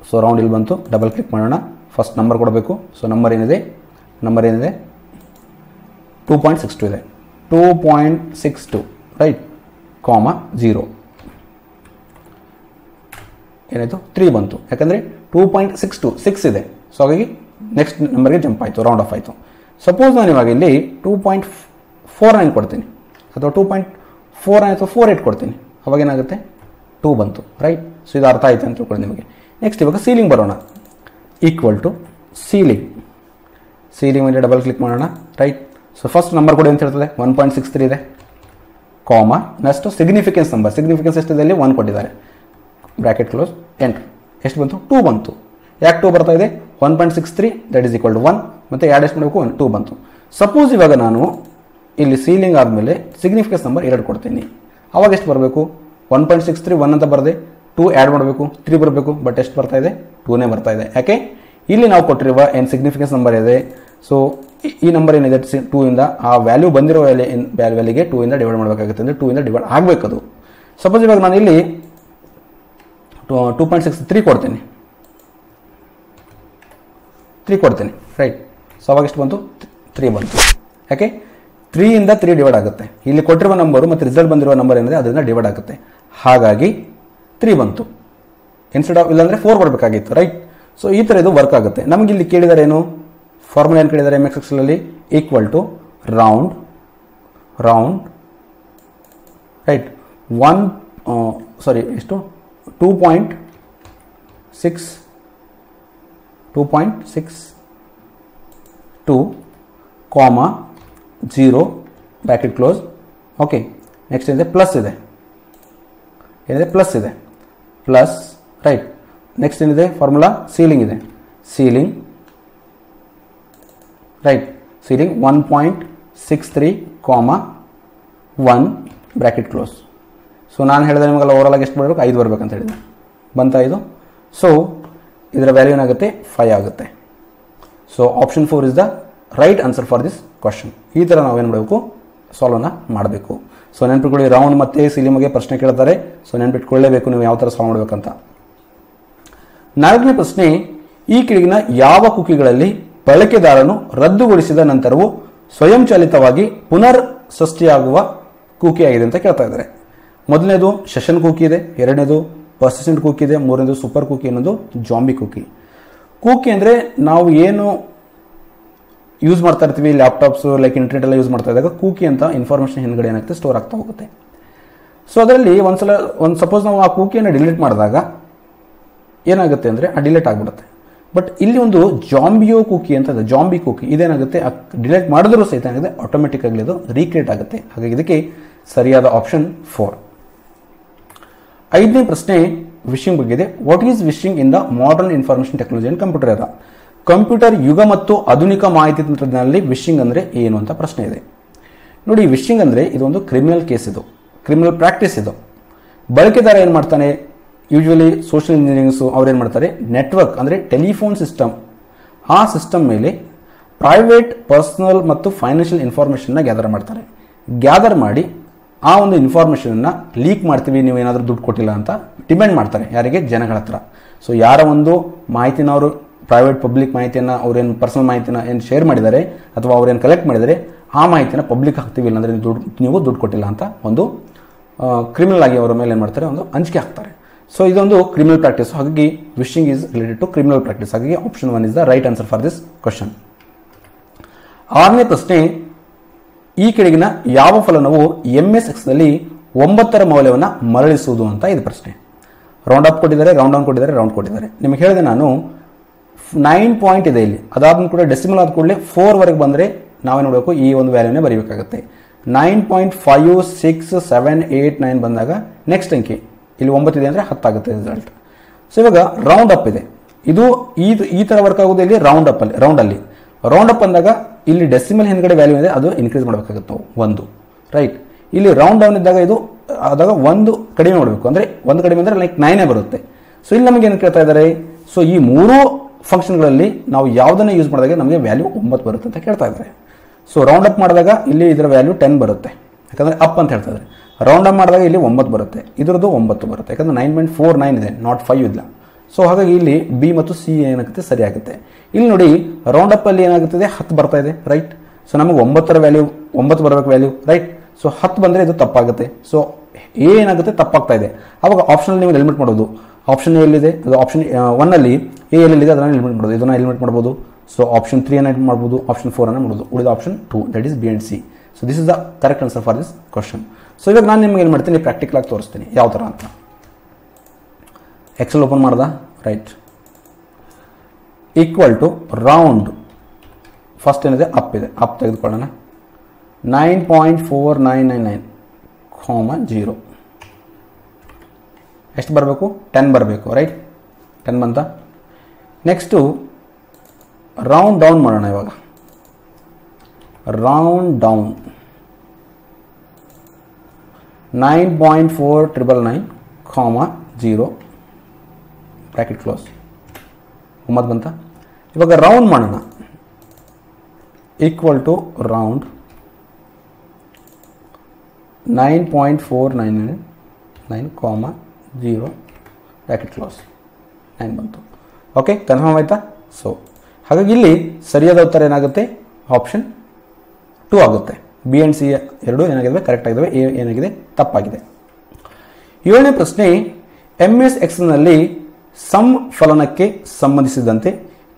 So round ಇಲ್ಲಿ ಬಂತು, ಡಬಲ್ ಕ್ಲಿಕ್ ಮಾಡೋಣ. ಫಸ್ಟ್ ನಂಬರ್ ಕೊಡಬೇಕು. ಸೊ ನಂಬರ್ ಏನಿದೆ 2.62 ಇದೆ. 2.62 ರೈಟ್, ಕಾಮ 0 ಏನಾಯಿತು, 3 ಬಂತು. ಯಾಕಂದರೆ 2.62 6 ಇದೆ. ಸೊ ಹಾಗಾಗಿ ನೆಕ್ಸ್ಟ್ ನಂಬರ್ಗೆ ಜಂಪ್ ಆಯಿತು, ರೌಂಡ್ ಆಫ್ ಆಯಿತು. ಸಪೋಸ್ ನಾನು ಇವಾಗ ಇಲ್ಲಿ 2.49 ಕೊಡ್ತೀನಿ, ಅಥವಾ 2.49 ಅಥವಾ 48 ಕೊಡ್ತೀನಿ, ಅವಾಗ ಏನಾಗುತ್ತೆ, 2 ಬಂತು. ರೈಟ್. ಸೊ ಇದು ಅರ್ಥ ಆಯಿತು ಅಂತ ತಿಳ್ಕೊಳ್ಳಿ ನಿಮಗೆ. ನೆಕ್ಸ್ಟ್ ಇವಾಗ ಸೀಲಿಂಗ್ ಬರೋಣ. ಈಕ್ವಲ್ ಟು ಸೀಲಿಂಗ್ ಮೇಲೆ ಡಬಲ್ ಕ್ಲಿಕ್ ಮಾಡೋಣ. ರೈಟ್. ಸೊ ಫಸ್ಟ್ ನಂಬರ್ ಕೊಡಿ ಅಂತ ಹೇಳ್ತದೆ, 1.63 ಇದೆ, ಕಾಮ ನೆಕ್ಸ್ಟ್ ಸಿಗ್ನಿಫಿಕೆನ್ಸ್ ನಂಬರ್. ಸಿಗ್ನಿಫಿಕೆನ್ಸ್ ಎಷ್ಟಿದೆ, ಇಲ್ಲಿ 1 ಕೊಟ್ಟಿದ್ದಾರೆ, ಬ್ರ್ಯಾಕೆಟ್ ಕ್ಲೋಸ್, ಎಂಟರ್. ಎಷ್ಟು ಬಂತು 2 ಬಂತು. ಯಾಕೆ 2 ಬರ್ತಾ ಇದೆ 1.63 ದಟ್ ಈಸ್ ಈಕ್ವಲ್ ಟು 1 ಮತ್ತು ಎರಡು ಎಷ್ಟು ಮಾಡಬೇಕು 2 ಬಂತು. ಸಪೋಸ್ ಇವಾಗ ನಾನು ಇಲ್ಲಿ ಸೀಲಿಂಗ್ ಆದಮೇಲೆ ಸಿಗ್ನಿಫಿಕೆನ್ಸ್ ನಂಬರ್ 2 ಕೊಡ್ತೀನಿ, ಅವಾಗ ಎಷ್ಟು ಬರಬೇಕು 1.63 1 ಅಂತ ಬರದೆ 2 ಆ್ಯಡ್ ಮಾಡಬೇಕು 3 ಬರಬೇಕು, ಬಟ್ ಎಷ್ಟು ಬರ್ತಾ ಇದೆ 2ನೇ ಬರ್ತಾ ಇದೆ. ಯಾಕೆ ಇಲ್ಲಿ ನಾವು ಕೊಟ್ಟಿರುವ ಏನು ಸಿಗ್ನಿಫಿಕೆನ್ಸ್ ನಂಬರ್ ಇದೆ, ಸೊ ಈ ನಂಬರ್ ಏನಿದೆ 2 ಇಂದ ಆ ವ್ಯಾಲ್ಯೂ ಬಂದಿರೋ ವ್ಯಾಲ್ಯೂಗೆ 2 ಇಂದ ಡಿವೈಡ್ ಮಾಡಬೇಕಾಗುತ್ತೆ, ಅಂದರೆ 2 ಇಂದ ಡಿವೈಡ್ ಆಗಬೇಕದು. ಸಪೋಸ್ ಇವಾಗ ನಾನು ಇಲ್ಲಿ 2.63 ಕೊಡ್ತೀನಿ 3 ಕೊಡ್ತೀನಿ ರೈಟ್. ಸೊ ಅವಾಗ ಎಷ್ಟು ಬಂತು 3 ಬಂತು. ಯಾಕೆ 3 ಇಂದ 3 ಡಿವೈಡ್ ಆಗುತ್ತೆ, ಇಲ್ಲಿ ಕೊಟ್ಟಿರುವ ನಂಬರು ಮತ್ತು ರಿಸಲ್ಟ್ ಬಂದಿರುವ ನಂಬರ್ ಏನಿದೆ ಅದರಿಂದ ಡಿವೈಡ್ ಆಗುತ್ತೆ, ಹಾಗಾಗಿ 3 ಬಂತು ಇನ್ಸ್ಟೆಡ್ ಆಫ್, ಇಲ್ಲಾಂದರೆ 4 ಬರಬೇಕಾಗಿತ್ತು ರೈಟ್. ಸೊ ಈ ಥರ ಇದು ವರ್ಕ್ ಆಗುತ್ತೆ. ನಮಗೆ ಇಲ್ಲಿ ಕೇಳಿದರೆ ಏನು ಫಾರ್ಮುಲಾ ಏನು ಕೇಳಿದ್ದಾರೆ MX ಎಕ್ಸೆಲಲ್ಲಿ equal to round right 2.62 comma 0 bracket close. Okay, next ಏನಿದೆ ಪ್ಲಸ್ ಇದೆ ಪ್ಲಸ್ ರೈಟ್. ನೆಕ್ಸ್ಟ್ ಏನಿದೆ ಫಾರ್ಮುಲಾ ಸೀಲಿಂಗ್ ಇದೆ, ceiling 1.63 comma 1 bracket close. So ನಾನು ಹೇಳಿದೆ ನಿಮಗೆಲ್ಲ ಓವರಾಲ್ ಆಗಿ ಎಷ್ಟು ಬರಬೇಕು 5 ಬರಬೇಕಂತ ಹೇಳಿದೆ, ಬಂತ 5. ಸೊ ಇದರ ವ್ಯಾಲ್ಯೂ ಏನಾಗುತ್ತೆ 5 ಆಗುತ್ತೆ. So option 4 is the right answer for this question. ಈ ಥರ ನಾವೇನು ಮಾಡಬೇಕು ಸಾಲ್ವನ್ನ ಮಾಡಬೇಕು. ಸೊ ನೆನ್ಪಿಟ್ಕೊಳ್ಳಿ, ರೌಂಡ್ ಮತ್ತು ಸೀಲಿಂಗ್ಗೆ ಪ್ರಶ್ನೆ ಕೇಳ್ತಾರೆ, ಸೊ ನೆನ್ಪಿಟ್ಕೊಳ್ಳೇಬೇಕು ನೀವು ಯಾವ ಥರ ಸಾಲ್ವ್ ಮಾಡಬೇಕಂತ. 4ನೇ ಪ್ರಶ್ನೆ, ಈ ಕೆಳಗಿನ ಯಾವ ಕುಕಿಗಳಲ್ಲಿ ಬಳಕೆದಾರನು ರದ್ದುಗೊಳಿಸಿದ ನಂತರವೂ ಸ್ವಯಂಚಾಲಿತವಾಗಿ ಪುನರ್ ಸೃಷ್ಟಿಯಾಗುವ ಕುಕಿ ಆಗಿದೆ ಅಂತ ಕೇಳ್ತಾ ಇದ್ದಾರೆ. ಮೊದಲನೇದು ಸೆಷನ್ ಕುಕಿ ಇದೆ, ಎರಡನೇದು ಪರ್ಸಿಸ್ಟೆಂಟ್ ಕುಕಿ ಇದೆ, ಮೂರನೇದು ಸೂಪರ್ ಕುಕಿ, ಇನ್ನೊಂದು ಜಾಂಬಿ ಕುಕಿ. ಕುಕಿ ಅಂದರೆ ನಾವು ಏನು ಯೂಸ್ ಮಾಡ್ತಾ ಇರ್ತೀವಿ, ಲ್ಯಾಪ್ಟಾಪ್ಸು ಲೈಕ್ ಇಂಟರ್ನೆಟ್ ಎಲ್ಲ ಯೂಸ್ ಮಾಡ್ತಾ ಇದ್ದಾಗ ಕುಕಿ ಅಂತ ಇನ್ಫಾರ್ಮೇಷನ್ ಹಿಂದ್ಗಡೆ ಏನಾಗುತ್ತೆ ಸ್ಟೋರ್ ಆಗ್ತಾ ಹೋಗುತ್ತೆ. ಸೊ ಅದರಲ್ಲಿ ಸಪೋಸ್ ನಾವು ಆ ಕುಕಿಯನ್ನು ಡಿಲೀಟ್ ಮಾಡಿದಾಗ ಏನಾಗುತ್ತೆ ಅಂದರೆ ಆ ಡಿಲೀಟ್ ಆಗಿಬಿಡುತ್ತೆ. ಬಟ್ ಇಲ್ಲಿ ಒಂದು ಜಾಂಬಿಯೋ ಕುಕಿ ಅಂತ ಇದೆ, ಜಾಂಬಿ ಕುಕಿ, ಇದೇನಾಗುತ್ತೆ ಡಿಲೀಟ್ ಮಾಡಿದ್ರೂ ಸಹಿತ ಏನಾಗುತ್ತೆ ಆಟೋಮೆಟಿಕ್ ಆಗಿ ಅದು ರೀಕ್ರಿಯೇಟ್ ಆಗುತ್ತೆ. ಹಾಗಾಗಿ ಇದಕ್ಕೆ ಸರಿಯಾದ ಆಪ್ಷನ್ 4. 5ನೇ ಪ್ರಶ್ನೆ ವಿಶಿಂಗ್ ಬಗ್ಗೆ ಇದೆ. What is wishing in the modern information technology and computer era? Computer ಯುಗ ಮತ್ತು ಆಧುನಿಕ ಮಾಹಿತಿ ತಂತ್ರಜ್ಞಾನದಲ್ಲಿ ವಿಶಿಂಗ್ ಅಂದರೆ ಏನು ಅಂತ ಪ್ರಶ್ನೆ ಇದೆ. ನೋಡಿ, ವಿಶಿಂಗ್ ಅಂದರೆ ಇದೊಂದು ಕ್ರಿಮಿನಲ್ ಕೇಸ್, ಇದು ಕ್ರಿಮಿನಲ್ ಪ್ರಾಕ್ಟೀಸ್. ಇದು ಬಳಕೆದಾರ ಏನು ಮಾಡ್ತಾನೆ, ಯೂಶುವಲಿ ಸೋಷಿಯಲ್ ಇಂಜಿನಿಯರಿಂಗ್ಸು ಅವ್ರು ಏನು ಮಾಡ್ತಾರೆ, ನೆಟ್ವರ್ಕ್ ಅಂದರೆ ಟೆಲಿಫೋನ್ ಸಿಸ್ಟಮ್, ಆ ಸಿಸ್ಟಮ್ ಮೇಲೆ ಪ್ರೈವೇಟ್, ಪರ್ಸನಲ್ ಮತ್ತು ಫೈನಾನ್ಷಿಯಲ್ ಇನ್ಫಾರ್ಮೇಷನ್ನ ಗ್ಯಾದರ್ ಮಾಡ್ತಾರೆ. ಗ್ಯಾದರ್ ಮಾಡಿ ಆ ಒಂದು ಇನ್ಫಾರ್ಮೇಷನನ್ನು ಲೀಕ್ ಮಾಡ್ತೀವಿ ನೀವು ಏನಾದರೂ ದುಡ್ಡು ಕೊಟ್ಟಿಲ್ಲ ಅಂತ ಡಿಮ್ಯಾಂಡ್ ಮಾಡ್ತಾರೆ. ಯಾರಿಗೆ? ಜನಗಳ ಹತ್ರ. ಸೊ ಯಾರ ಒಂದು ಮಾಹಿತಿನ ಅವರು ಪ್ರೈವೇಟ್ ಪಬ್ಲಿಕ್ ಮಾಹಿತಿಯನ್ನು ಅವ್ರೇನು ಪರ್ಸನಲ್ ಮಾಹಿತಿನ ಏನು ಶೇರ್ ಮಾಡಿದ್ದಾರೆ ಅಥವಾ ಅವ್ರೇನು ಕಲೆಕ್ಟ್ ಮಾಡಿದರೆ ಆ ಮಾಹಿತಿನ ಪಬ್ಲಿಕ್ ಹಾಕ್ತೀವಿ, ಇಲ್ಲಾಂದರೆ ನೀವು ದುಡ್ಡು ಕೊಟ್ಟಿಲ್ಲ ಅಂತ ಒಂದು ಕ್ರಿಮಿನಲ್ ಆಗಿ ಅವರ ಮೇಲೆ ಏನು ಮಾಡ್ತಾರೆ, ಒಂದು ಅಂಜಿಕೆ ಹಾಕ್ತಾರೆ. ಸೊ ಇದೊಂದು ಕ್ರಿಮಿನಲ್ ಪ್ರಾಕ್ಟೀಸ್. ಹಾಗಾಗಿ vishing is related to criminal practice. ಹಾಗಾಗಿ option 1 is the right answer for this question. 6ನೇ ಪ್ರಶ್ನೆ, ಈ ಕೆಳಗಿನ ಯಾವ ಫಲನವು MS ಎಕ್ಸ್ನಲ್ಲಿ 9ರ ಮೌಲ್ಯವನ್ನು ಮರಳಿಸುವುದು ಅಂತ ಇದು ಪ್ರಶ್ನೆ. ರೌಂಡ್ ಅಪ್ ಕೊಟ್ಟಿದ್ದಾರೆ, ರೌಂಡ್ ಡೌನ್ ಕೊಟ್ಟಿದ್ದಾರೆ, ರೌಂಡ್ ಕೊಟ್ಟಿದ್ದಾರೆ. ನಿಮಗೆ ಹೇಳಿದೆ ನಾನು 9 ಪಾಯಿಂಟ್ ಇದೆ ಇಲ್ಲಿ, ಅದಾದ ಕೂಡ ಡೆಸಿಮಲ್ ಆದ ಕೂಡಲೇ 4 ವರೆಗೆ ಬಂದರೆ ನಾವೇನು ನೋಡಬೇಕು, ಈ ಒಂದು ವ್ಯಾಲ್ಯೂನೇ ಬರೀಬೇಕಾಗುತ್ತೆ. 9.5678 ಬಂದಾಗ ನೆಕ್ಸ್ಟ್ ಅಂಕಿ ಇಲ್ಲಿ 9 ಇದೆ ಅಂದರೆ 10 ಆಗುತ್ತೆ ರಿಸಲ್ಟ್. ಸೊ ಇವಾಗ ರೌಂಡ್ ಅಪ್ ಇದೆ, ಇದು ಈ ಥರ ವರ್ಕ್ ಆಗೋದು ಇಲ್ಲಿ ರೌಂಡ್ ಅಪ್ ಅಂದಾಗ ಇಲ್ಲಿ ಡೆಸಿಮಲ್ ಹಿಂದ್ಗಡೆ ವ್ಯಾಲ್ಯೂ ಇದೆ, ಅದು ಇನ್ಕ್ರೀಸ್ ಮಾಡಬೇಕಾಗುತ್ತೆ 1 ರೈಟ್. ಇಲ್ಲಿ ರೌಂಡ್ ಡೌನ್ ಇದ್ದಾಗ ಇದು ಆದಾಗ 1 ಕಡಿಮೆ ಮಾಡಬೇಕು, ಅಂದರೆ 1 ಕಡಿಮೆ ಅಂದರೆ ಲೈಕ್ 9 ಬರುತ್ತೆ. ಸೊ ಇಲ್ಲಿ ನಮಗೆ ಏನು ಕೇಳ್ತಾ ಇದ್ದಾರೆ, ಸೊ ಈ 3 ಫಂಕ್ಷನ್ಗಳಲ್ಲಿ ನಾವು ಯಾವುದನ್ನು ಯೂಸ್ ಮಾಡಿದಾಗ ನಮಗೆ ವ್ಯಾಲ್ಯೂ 9 ಬರುತ್ತೆ ಅಂತ ಕೇಳ್ತಾ ಇದ್ದಾರೆ. ಸೊ ರೌಂಡ್ ಅಪ್ ಮಾಡಿದಾಗ ಇಲ್ಲಿ ಇದರ ವ್ಯಾಲ್ಯೂ 10 ಬರುತ್ತೆ, ಯಾಕಂದರೆ ಅಪ್ ಅಂತ ಹೇಳ್ತಾ ಇದ್ದಾರೆ. ರೌಂಡ್ ಅಪ್ ಮಾಡಿದಾಗ ಇಲ್ಲಿ 9 ಬರುತ್ತೆ, ಇದರದ್ದು 9 ಬರುತ್ತೆ, ಯಾಕಂದರೆ 9.49 ಇದೆ, ನಾಟ್ 5 ಇಲ್ಲ. ಸೊ ಹಾಗಾಗಿ ಇಲ್ಲಿ ಬಿ ಮತ್ತು ಸಿ ಏನಾಗುತ್ತೆ ಸರಿ ಆಗುತ್ತೆ. ಇಲ್ಲಿ ನೋಡಿ ರೌಂಡ್ ಅಪ್ ಅಲ್ಲಿ ಏನಾಗುತ್ತದೆ 10 ಬರ್ತಾ ಇದೆ ರೈಟ್. ಸೊ ನಮಗೆ 9ರ ವ್ಯಾಲ್ಯೂ 9 ಬರಬೇಕು ವ್ಯಾಲ್ಯೂ ರೈಟ್. ಸೊ 10 ಬಂದರೆ ಇದು ತಪ್ಪಾಗುತ್ತೆ. ಸೊ ಎ ಏನಾಗುತ್ತೆ ತಪ್ಪಾಗ್ತಾ ಇದೆ. ಅವಾಗ ಆಪ್ಷನ್ ನೀವು ಎಲಿಮಿನೇಟ್ ಮಾಡೋದು. ಆಪ್ಷನ್ ಎಲ್ಲಿದೆ, ಅದು ಆಪ್ಷನ್ 1 ಅಲ್ಲಿ ಎ ಎಲ್ಲಿದೆ ಅದನ್ನು ಎಲಿಮಿನೇಟ್ ಮಾಡೋದು, ಇದನ್ನು ಎಲಿಮಿನೇಟ್ ಮಾಡ್ಬೋದು. ಸೊ ಆಪ್ಷನ್ 3 ಅನ್ನು ಎಲಿಮಿನೇಟ್ ಮಾಡ್ಬೋದು, ಆಪ್ಷನ್ 4 ಅನ್ನು ಮಾಡೋದು, ಉಳಿದ option 2 that is B and C. So this is the correct answer for this question. So ಇವಾಗ ನಾನು ನಿಮ್ಗೆ ಏನು ಮಾಡ್ತೀನಿ, ಪ್ರಾಕ್ಟಿಕಲ್ ಆಗಿ ತೋರಿಸ್ತೀನಿ ಯಾವ ಥರ ಅಂತ. ಎಕ್ಸೆಲ್ ಓಪನ್ ಮಾಡ್ದ right. Equal to round, first ಏನಿದೆ ಅಪ್ ಇದೆ, ಅಪ್ ತೆಗೆದುಕೊಳ್ಳೋಣ. 9.4999 0 ಎಷ್ಟು ಬರಬೇಕು, 10 ಬರಬೇಕು ರೈಟ್. 10 ಬಂತ. ನೆಕ್ಸ್ಟು ರೌಂಡ್ ಡೌನ್ ಮಾಡೋಣ. ಇವಾಗ ರೌಂಡ್ ಡೌನ್ 9.4999, 0 ಕ್ಲೋಸ್. 9 ಬಂತ. ಇವಾಗ ರೌಂಡ್ ಮಾಡೋಣ. Equal to round 9.499, 0 close. 9 ಬಂತು. ಓಕೆ, ಕನ್ಫರ್ಮ್ ಆಯ್ತಾ? ಸೊ ಹಾಗಾಗಿ ಇಲ್ಲಿ ಸರಿಯಾದ ಉತ್ತರ ಏನಾಗುತ್ತೆ? ಆಪ್ಷನ್ 2 ಆಗುತ್ತೆ. ಬಿ ಆ್ಯಂಡ್ ಸಿ ಎರಡು ಏನಾಗಿದ್ದಾವೆ? ಕರೆಕ್ಟ್ ಆಗಿದ್ದಾವೆ. ಎ ಏನಾಗಿದೆ? ತಪ್ಪಾಗಿದೆ. 7ನೇ ಪ್ರಶ್ನೆ, MS ಎಕ್ಸೆಲ್ನಲ್ಲಿ ಸಮ್ ಫಲನಕ್ಕೆ ಸಂಬಂಧಿಸಿದಂತೆ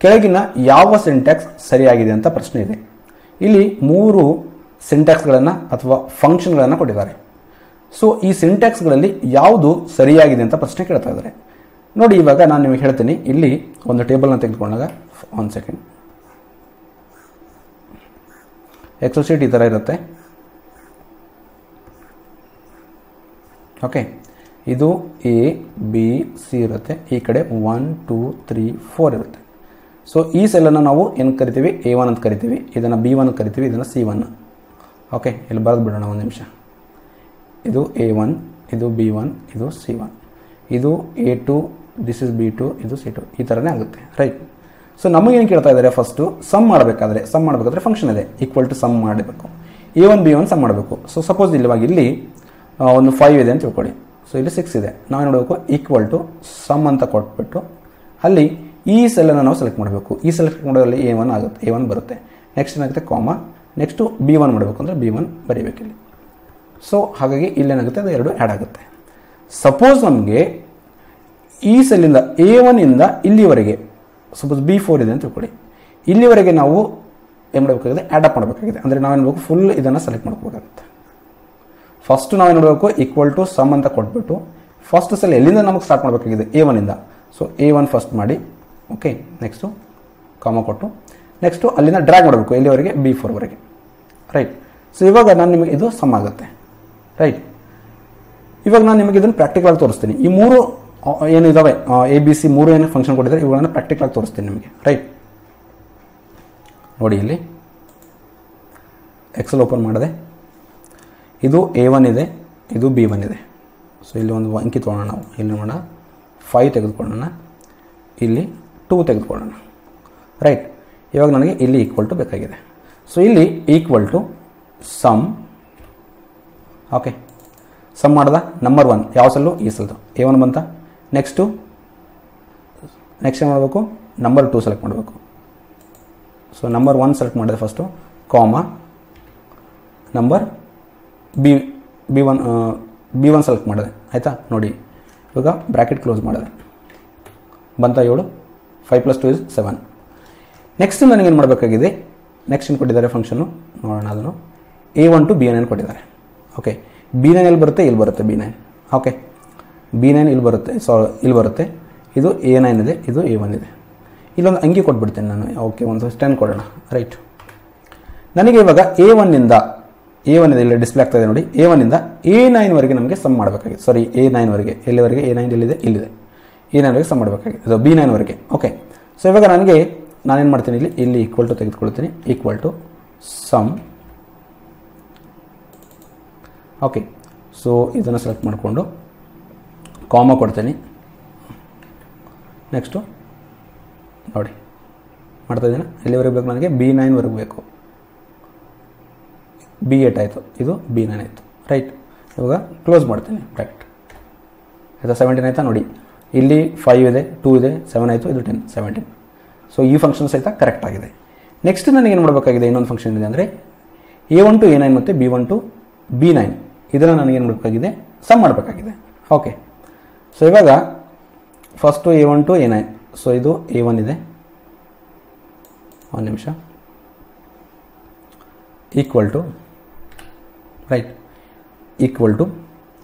ಕೆಳಗಿನ ಯಾವ ಸಿಂಟ್ಯಾಕ್ಸ್ ಸರಿಯಾಗಿದೆ ಅಂತ ಪ್ರಶ್ನೆ ಇದೆ. ಇಲ್ಲಿ 3 ಸಿಂಟ್ಯಾಕ್ಸ್ಗಳನ್ನು ಅಥವಾ ಫಂಕ್ಷನ್ಗಳನ್ನು ಕೊಟ್ಟಿದ್ದಾರೆ. ಸೊ ಈ ಸಿಂಟ್ಯಾಕ್ಸ್ಗಳಲ್ಲಿ ಯಾವುದು ಸರಿಯಾಗಿದೆ ಅಂತ ಪ್ರಶ್ನೆ ಕೇಳ್ತಾ ಇದ್ದಾರೆ. ನೋಡಿ, ಇವಾಗ ನಾನು ನಿಮಗೆ ಹೇಳ್ತೀನಿ. ಇಲ್ಲಿ ಒಂದು ಟೇಬಲ್ನ ತೆಗೆದುಕೊಂಡಾಗ, 1 ಸೆಕೆಂಡ್, ಎಕ್ಸೆಲ್ ಶೀಟ್ ಈ ಥರ ಇರುತ್ತೆ. ಓಕೆ, ಇದು A B C ಇರುತ್ತೆ. ಈ ಕಡೆ 1 2 3 4 ಇರುತ್ತೆ. ಸೊ ಈ ಸೆಲ್ಲನ್ನು ನಾವು ಏನು ಕರಿತೀವಿ? A1 ಅಂತ ಕರಿತೀವಿ. ಇದನ್ನು B1 ಅಂತ ಕರಿತೀವಿ. ಇದನ್ನು C1. ಓಕೆ, ಇಲ್ಲಿ ಬರೆದು ಬಿಡೋಣ ಒಂದು ನಿಮಿಷ. ಇದು A1, ಇದು B1, ಇದು C1, ಇದು A2, ದಿಸ್ ಇಸ್ B2, ಇದು C2. ಈ ಥರನೇ ಆಗುತ್ತೆ, ರೈಟ್? ಸೊ ನಮಗೇನು ಕೇಳ್ತಾ ಇದ್ದಾರೆ? ಫಸ್ಟು ಸಮ್ ಮಾಡಬೇಕಾದ್ರೆ ಫಂಕ್ಷನ್ ಇದೆ, ಈಕ್ವಲ್ ಟು ಸಮ್ ಮಾಡಬೇಕು. A1 B1 ಸಮ್ ಮಾಡಬೇಕು. ಸೊ ಸಪೋಸ್ ಇವಾಗ ಇಲ್ಲಿ ಒಂದು 5 ಇದೆ ಅಂತ ತಿಳ್ಕೊಳ್ಳಿ. ಸೊ ಇಲ್ಲಿ 6 ಇದೆ. ನಾವೇನು ಮಾಡಬೇಕು? ಈಕ್ವಲ್ ಟು ಸಮ್ ಅಂತ ಕೊಟ್ಬಿಟ್ಟು ಅಲ್ಲಿ ಈ ಸೆಲ್ಲನ್ನು ನಾವು ಸೆಲೆಕ್ಟ್ ಮಾಡಬೇಕು. ಈ ಸೆಲೆಕ್ಟ್ ಮಾಡೋದ್ರಲ್ಲಿ A1 ಆಗುತ್ತೆ, A1 ಬರುತ್ತೆ. ನೆಕ್ಸ್ಟ್ ಏನಾಗುತ್ತೆ? ಕಾಮ. ನೆಕ್ಸ್ಟು B1 ಮಾಡಬೇಕು ಅಂದರೆ B1 ಬರೀಬೇಕು ಇಲ್ಲಿ. ಸೊ ಹಾಗಾಗಿ ಇಲ್ಲೇನಾಗುತ್ತೆ? ಅದು 2 ಆ್ಯಡ್ ಆಗುತ್ತೆ. ಸಪೋಸ್ ನಮಗೆ ಈ ಸೆಲ್ಲಿಂದ A1 ಇಂದ ಇಲ್ಲಿವರೆಗೆ ಸಪೋಸ್ B4 ಇದೆ ಅಂತ ತಿಳ್ಕೊಳ್ಳಿ. ಇಲ್ಲಿವರೆಗೆ ನಾವು ಏನು ಮಾಡಬೇಕಾಗಿದೆ? ಆ್ಯಡ್ ಅಪ್ ಮಾಡಬೇಕಾಗಿದೆ. ಅಂದರೆ ನಾವೇನು ಮಾಡಬೇಕು? ಫುಲ್ ಇದನ್ನು ಸೆಲೆಕ್ಟ್ ಮಾಡ್ಕೋಬೇಕಾಗುತ್ತೆ. ಫಸ್ಟ್ ನಾವೇನು ಮಾಡಬೇಕು? ಈಕ್ವಲ್ ಟು ಸಮ್ ಅಂತ ಕೊಟ್ಬಿಟ್ಟು ಫಸ್ಟ್ ಸೆಲ್ ಎಲ್ಲಿಂದ ನಮಗೆ ಸ್ಟಾರ್ಟ್ ಮಾಡಬೇಕಾಗಿದೆ? A1 ಇಂದ. ಸೊ A1 ಫಸ್ಟ್ ಮಾಡಿ. ಓಕೆ, ನೆಕ್ಸ್ಟು ಕಾಮ ಕೊಟ್ಟು ನೆಕ್ಸ್ಟು ಅಲ್ಲಿಂದ ಡ್ರ್ಯಾಗ್ ಮಾಡಬೇಕು ಎಲ್ಲಿವರೆಗೆ? B4 ವರೆಗೆ, ರೈಟ್? ಸೊ ಇವಾಗ ನಾನು ನಿಮಗೆ ಇದು ಸಮ್ ಆಗುತ್ತೆ, ರೈಟ್? ಇವಾಗ ನಾನು ನಿಮಗೆ ಇದನ್ನು ಪ್ರಾಕ್ಟಿಕಲ್ ಆಗಿ ತೋರಿಸ್ತೀನಿ. ಈ 3 ಏನು ಇದಾವೆ, ABC 3 ಏನು ಫಂಕ್ಷನ್ ಕೊಟ್ಟಿದ್ದಾರೆ, ಇವುಗಳನ್ನು ಪ್ರಾಕ್ಟಿಕಲ್ ಆಗಿ ತೋರಿಸ್ತೀನಿ ನಿಮಗೆ, ರೈಟ್? ನೋಡಿ, ಇಲ್ಲಿ ಎಕ್ಸೆಲ್ ಓಪನ್ ಮಾಡಿದೆ. ಇದು A1 ಇದೆ, ಇದು B1 ಇದೆ. ಸೊ ಇಲ್ಲಿ ಒಂದು ಅಂಕಿ ತೊಗೊಳ್ಳೋಣ ನಾವು. ಇಲ್ಲಿ ಮಾಡೋಣ 5 ತೆಗೆದುಕೊಳ್ಳೋಣ, ಇಲ್ಲಿ 2 ತೆಗೆದುಕೊಳ್ಳೋಣ, ರೈಟ್? ಇವಾಗ ನನಗೆ ಇಲ್ಲಿ ಈಕ್ವಲ್ ಟು ಬೇಕಾಗಿದೆ. ಸೊ ಇಲ್ಲಿ equal to sum. Okay, sum ಮಾಡ್ದ. ನಂಬರ್ 1 ಯಾವ ಸೆಲ್ಲು? ಈ ಸೆಲ್ದು A1 ಬಂತ. ನೆಕ್ಸ್ಟ್ ಏನು ಮಾಡಬೇಕು? ನಂಬರ್ 2 ಸೆಲೆಕ್ಟ್ ಮಾಡಬೇಕು. ಸೊ ನಂಬರ್ 1 ಸೆಲೆಕ್ಟ್ ಮಾಡಿದೆ ಫಸ್ಟು, ಕಾಮ ನಂಬರ್ B1 ಸೆಲೆಕ್ಟ್ ಮಾಡಿದೆ, ಆಯಿತಾ? ನೋಡಿ, ಇವಾಗ ಬ್ರ್ಯಾಕೆಟ್ ಕ್ಲೋಸ್ ಮಾಡಿದೆ. ಬಂತ 7. 5 + 2 = 7. ನೆಕ್ಸ್ಟ್ ನನಗೇನು ಮಾಡಬೇಕಾಗಿದೆ? ನೆಕ್ಸ್ಟ್ ಏನು ಕೊಟ್ಟಿದ್ದಾರೆ ಫಂಕ್ಷನ್ನು ನೋಡೋಣ. ಅದನ್ನು A1 to B9 ಕೊಟ್ಟಿದ್ದಾರೆ. ಓಕೆ, B9 ಎಲ್ಲಿ ಬರುತ್ತೆ? ಇಲ್ಲಿ ಬರುತ್ತೆ B9. ಓಕೆ, B9 ಇಲ್ಲಿ ಬರುತ್ತೆ, ಇಲ್ಲಿ ಬರುತ್ತೆ. ಇದು A9 ಇದೆ, ಇದು A1 ಇದೆ. ಇಲ್ಲೊಂದು ಅಂಗಿ ಕೊಟ್ಬಿಡ್ತೇನೆ ನಾನು. ಓಕೆ, ಒಂದು 10 ಕೊಡೋಣ, ರೈಟ್? ನನಗೆ ಇವಾಗ A1 ಇದೆ, ಇಲ್ಲಿ ಡಿಸ್ಪ್ಲೇ ಆಗ್ತಾ ಇದೆ ನೋಡಿ. A1 ಇಂದ A9 ವರೆಗೆ ನಮಗೆ ಸಮ್ ಮಾಡಬೇಕಾಗಿದೆ. ಸಾರಿ, A9 ವರೆಗೆ. ಎಲ್ಲಿವರೆಗೆ? A9 ಎಲ್ಲಿದೆ? ಇಲ್ಲಿದೆ. A9 ವರೆಗೆ ಸಮ್ ಮಾಡಬೇಕಾಗಿದೆ, ಅದು B9 ವರೆಗೆ. ಓಕೆ, ಸೊ ಇವಾಗ ನಾನೇನು ಮಾಡ್ತೀನಿ? ಇಲ್ಲಿ ಈಕ್ವಲ್ ಟು ತೆಗೆದುಕೊಳ್ತೀನಿ, equal to sum. Okay, so ಇದನ್ನು ಸೆಲೆಕ್ಟ್ ಮಾಡಿಕೊಂಡು ಕಾಮ ಕೊಡ್ತೀನಿ. ನೆಕ್ಸ್ಟು ನೋಡಿ ಮಾಡ್ತಾ ಇದ್ದೀನಿ. ಎಲ್ಲಿವರೆಗೆ ಬೇಕು ನನಗೆ? B9 ವರೆಗೆ ಬೇಕು. B8 ಆಯಿತು, ಇದು B9 ಆಯಿತು, ರೈಟ್? ಇವಾಗ ಕ್ಲೋಸ್ ಮಾಡ್ತೀನಿ ಬ್ರ್ಯಾಕೆಟ್, ಆಯಿತಾ? 17 ಆಯಿತಾ? ನೋಡಿ, ಇಲ್ಲಿ 5 ಇದೆ, 2 ಇದೆ, 7 ಆಯಿತು, ಇದು 10, 17. ಸೊ ಈ ಫಂಕ್ಷನ್ ಸಹಿತ ಕರೆಕ್ಟ್ ಆಗಿದೆ. ನೆಕ್ಸ್ಟ್ ನನಗೇನು ಮಾಡಬೇಕಾಗಿದೆ? ಇನ್ನೊಂದು ಫಂಕ್ಷನ್ ಇದೆ, ಅಂದರೆ A1 to A9 ಮತ್ತು B1 to B9 ಇದನ್ನು ನನಗೇನು ಮಾಡಬೇಕಾಗಿದೆ? ಸಮ್ ಮಾಡಬೇಕಾಗಿದೆ. ಓಕೆ, ಸೊ ಇವಾಗ first A1 to A9. So ಇದು A1 ಇದೆ, ಒಂದು ನಿಮಿಷ, equal to, right, equal to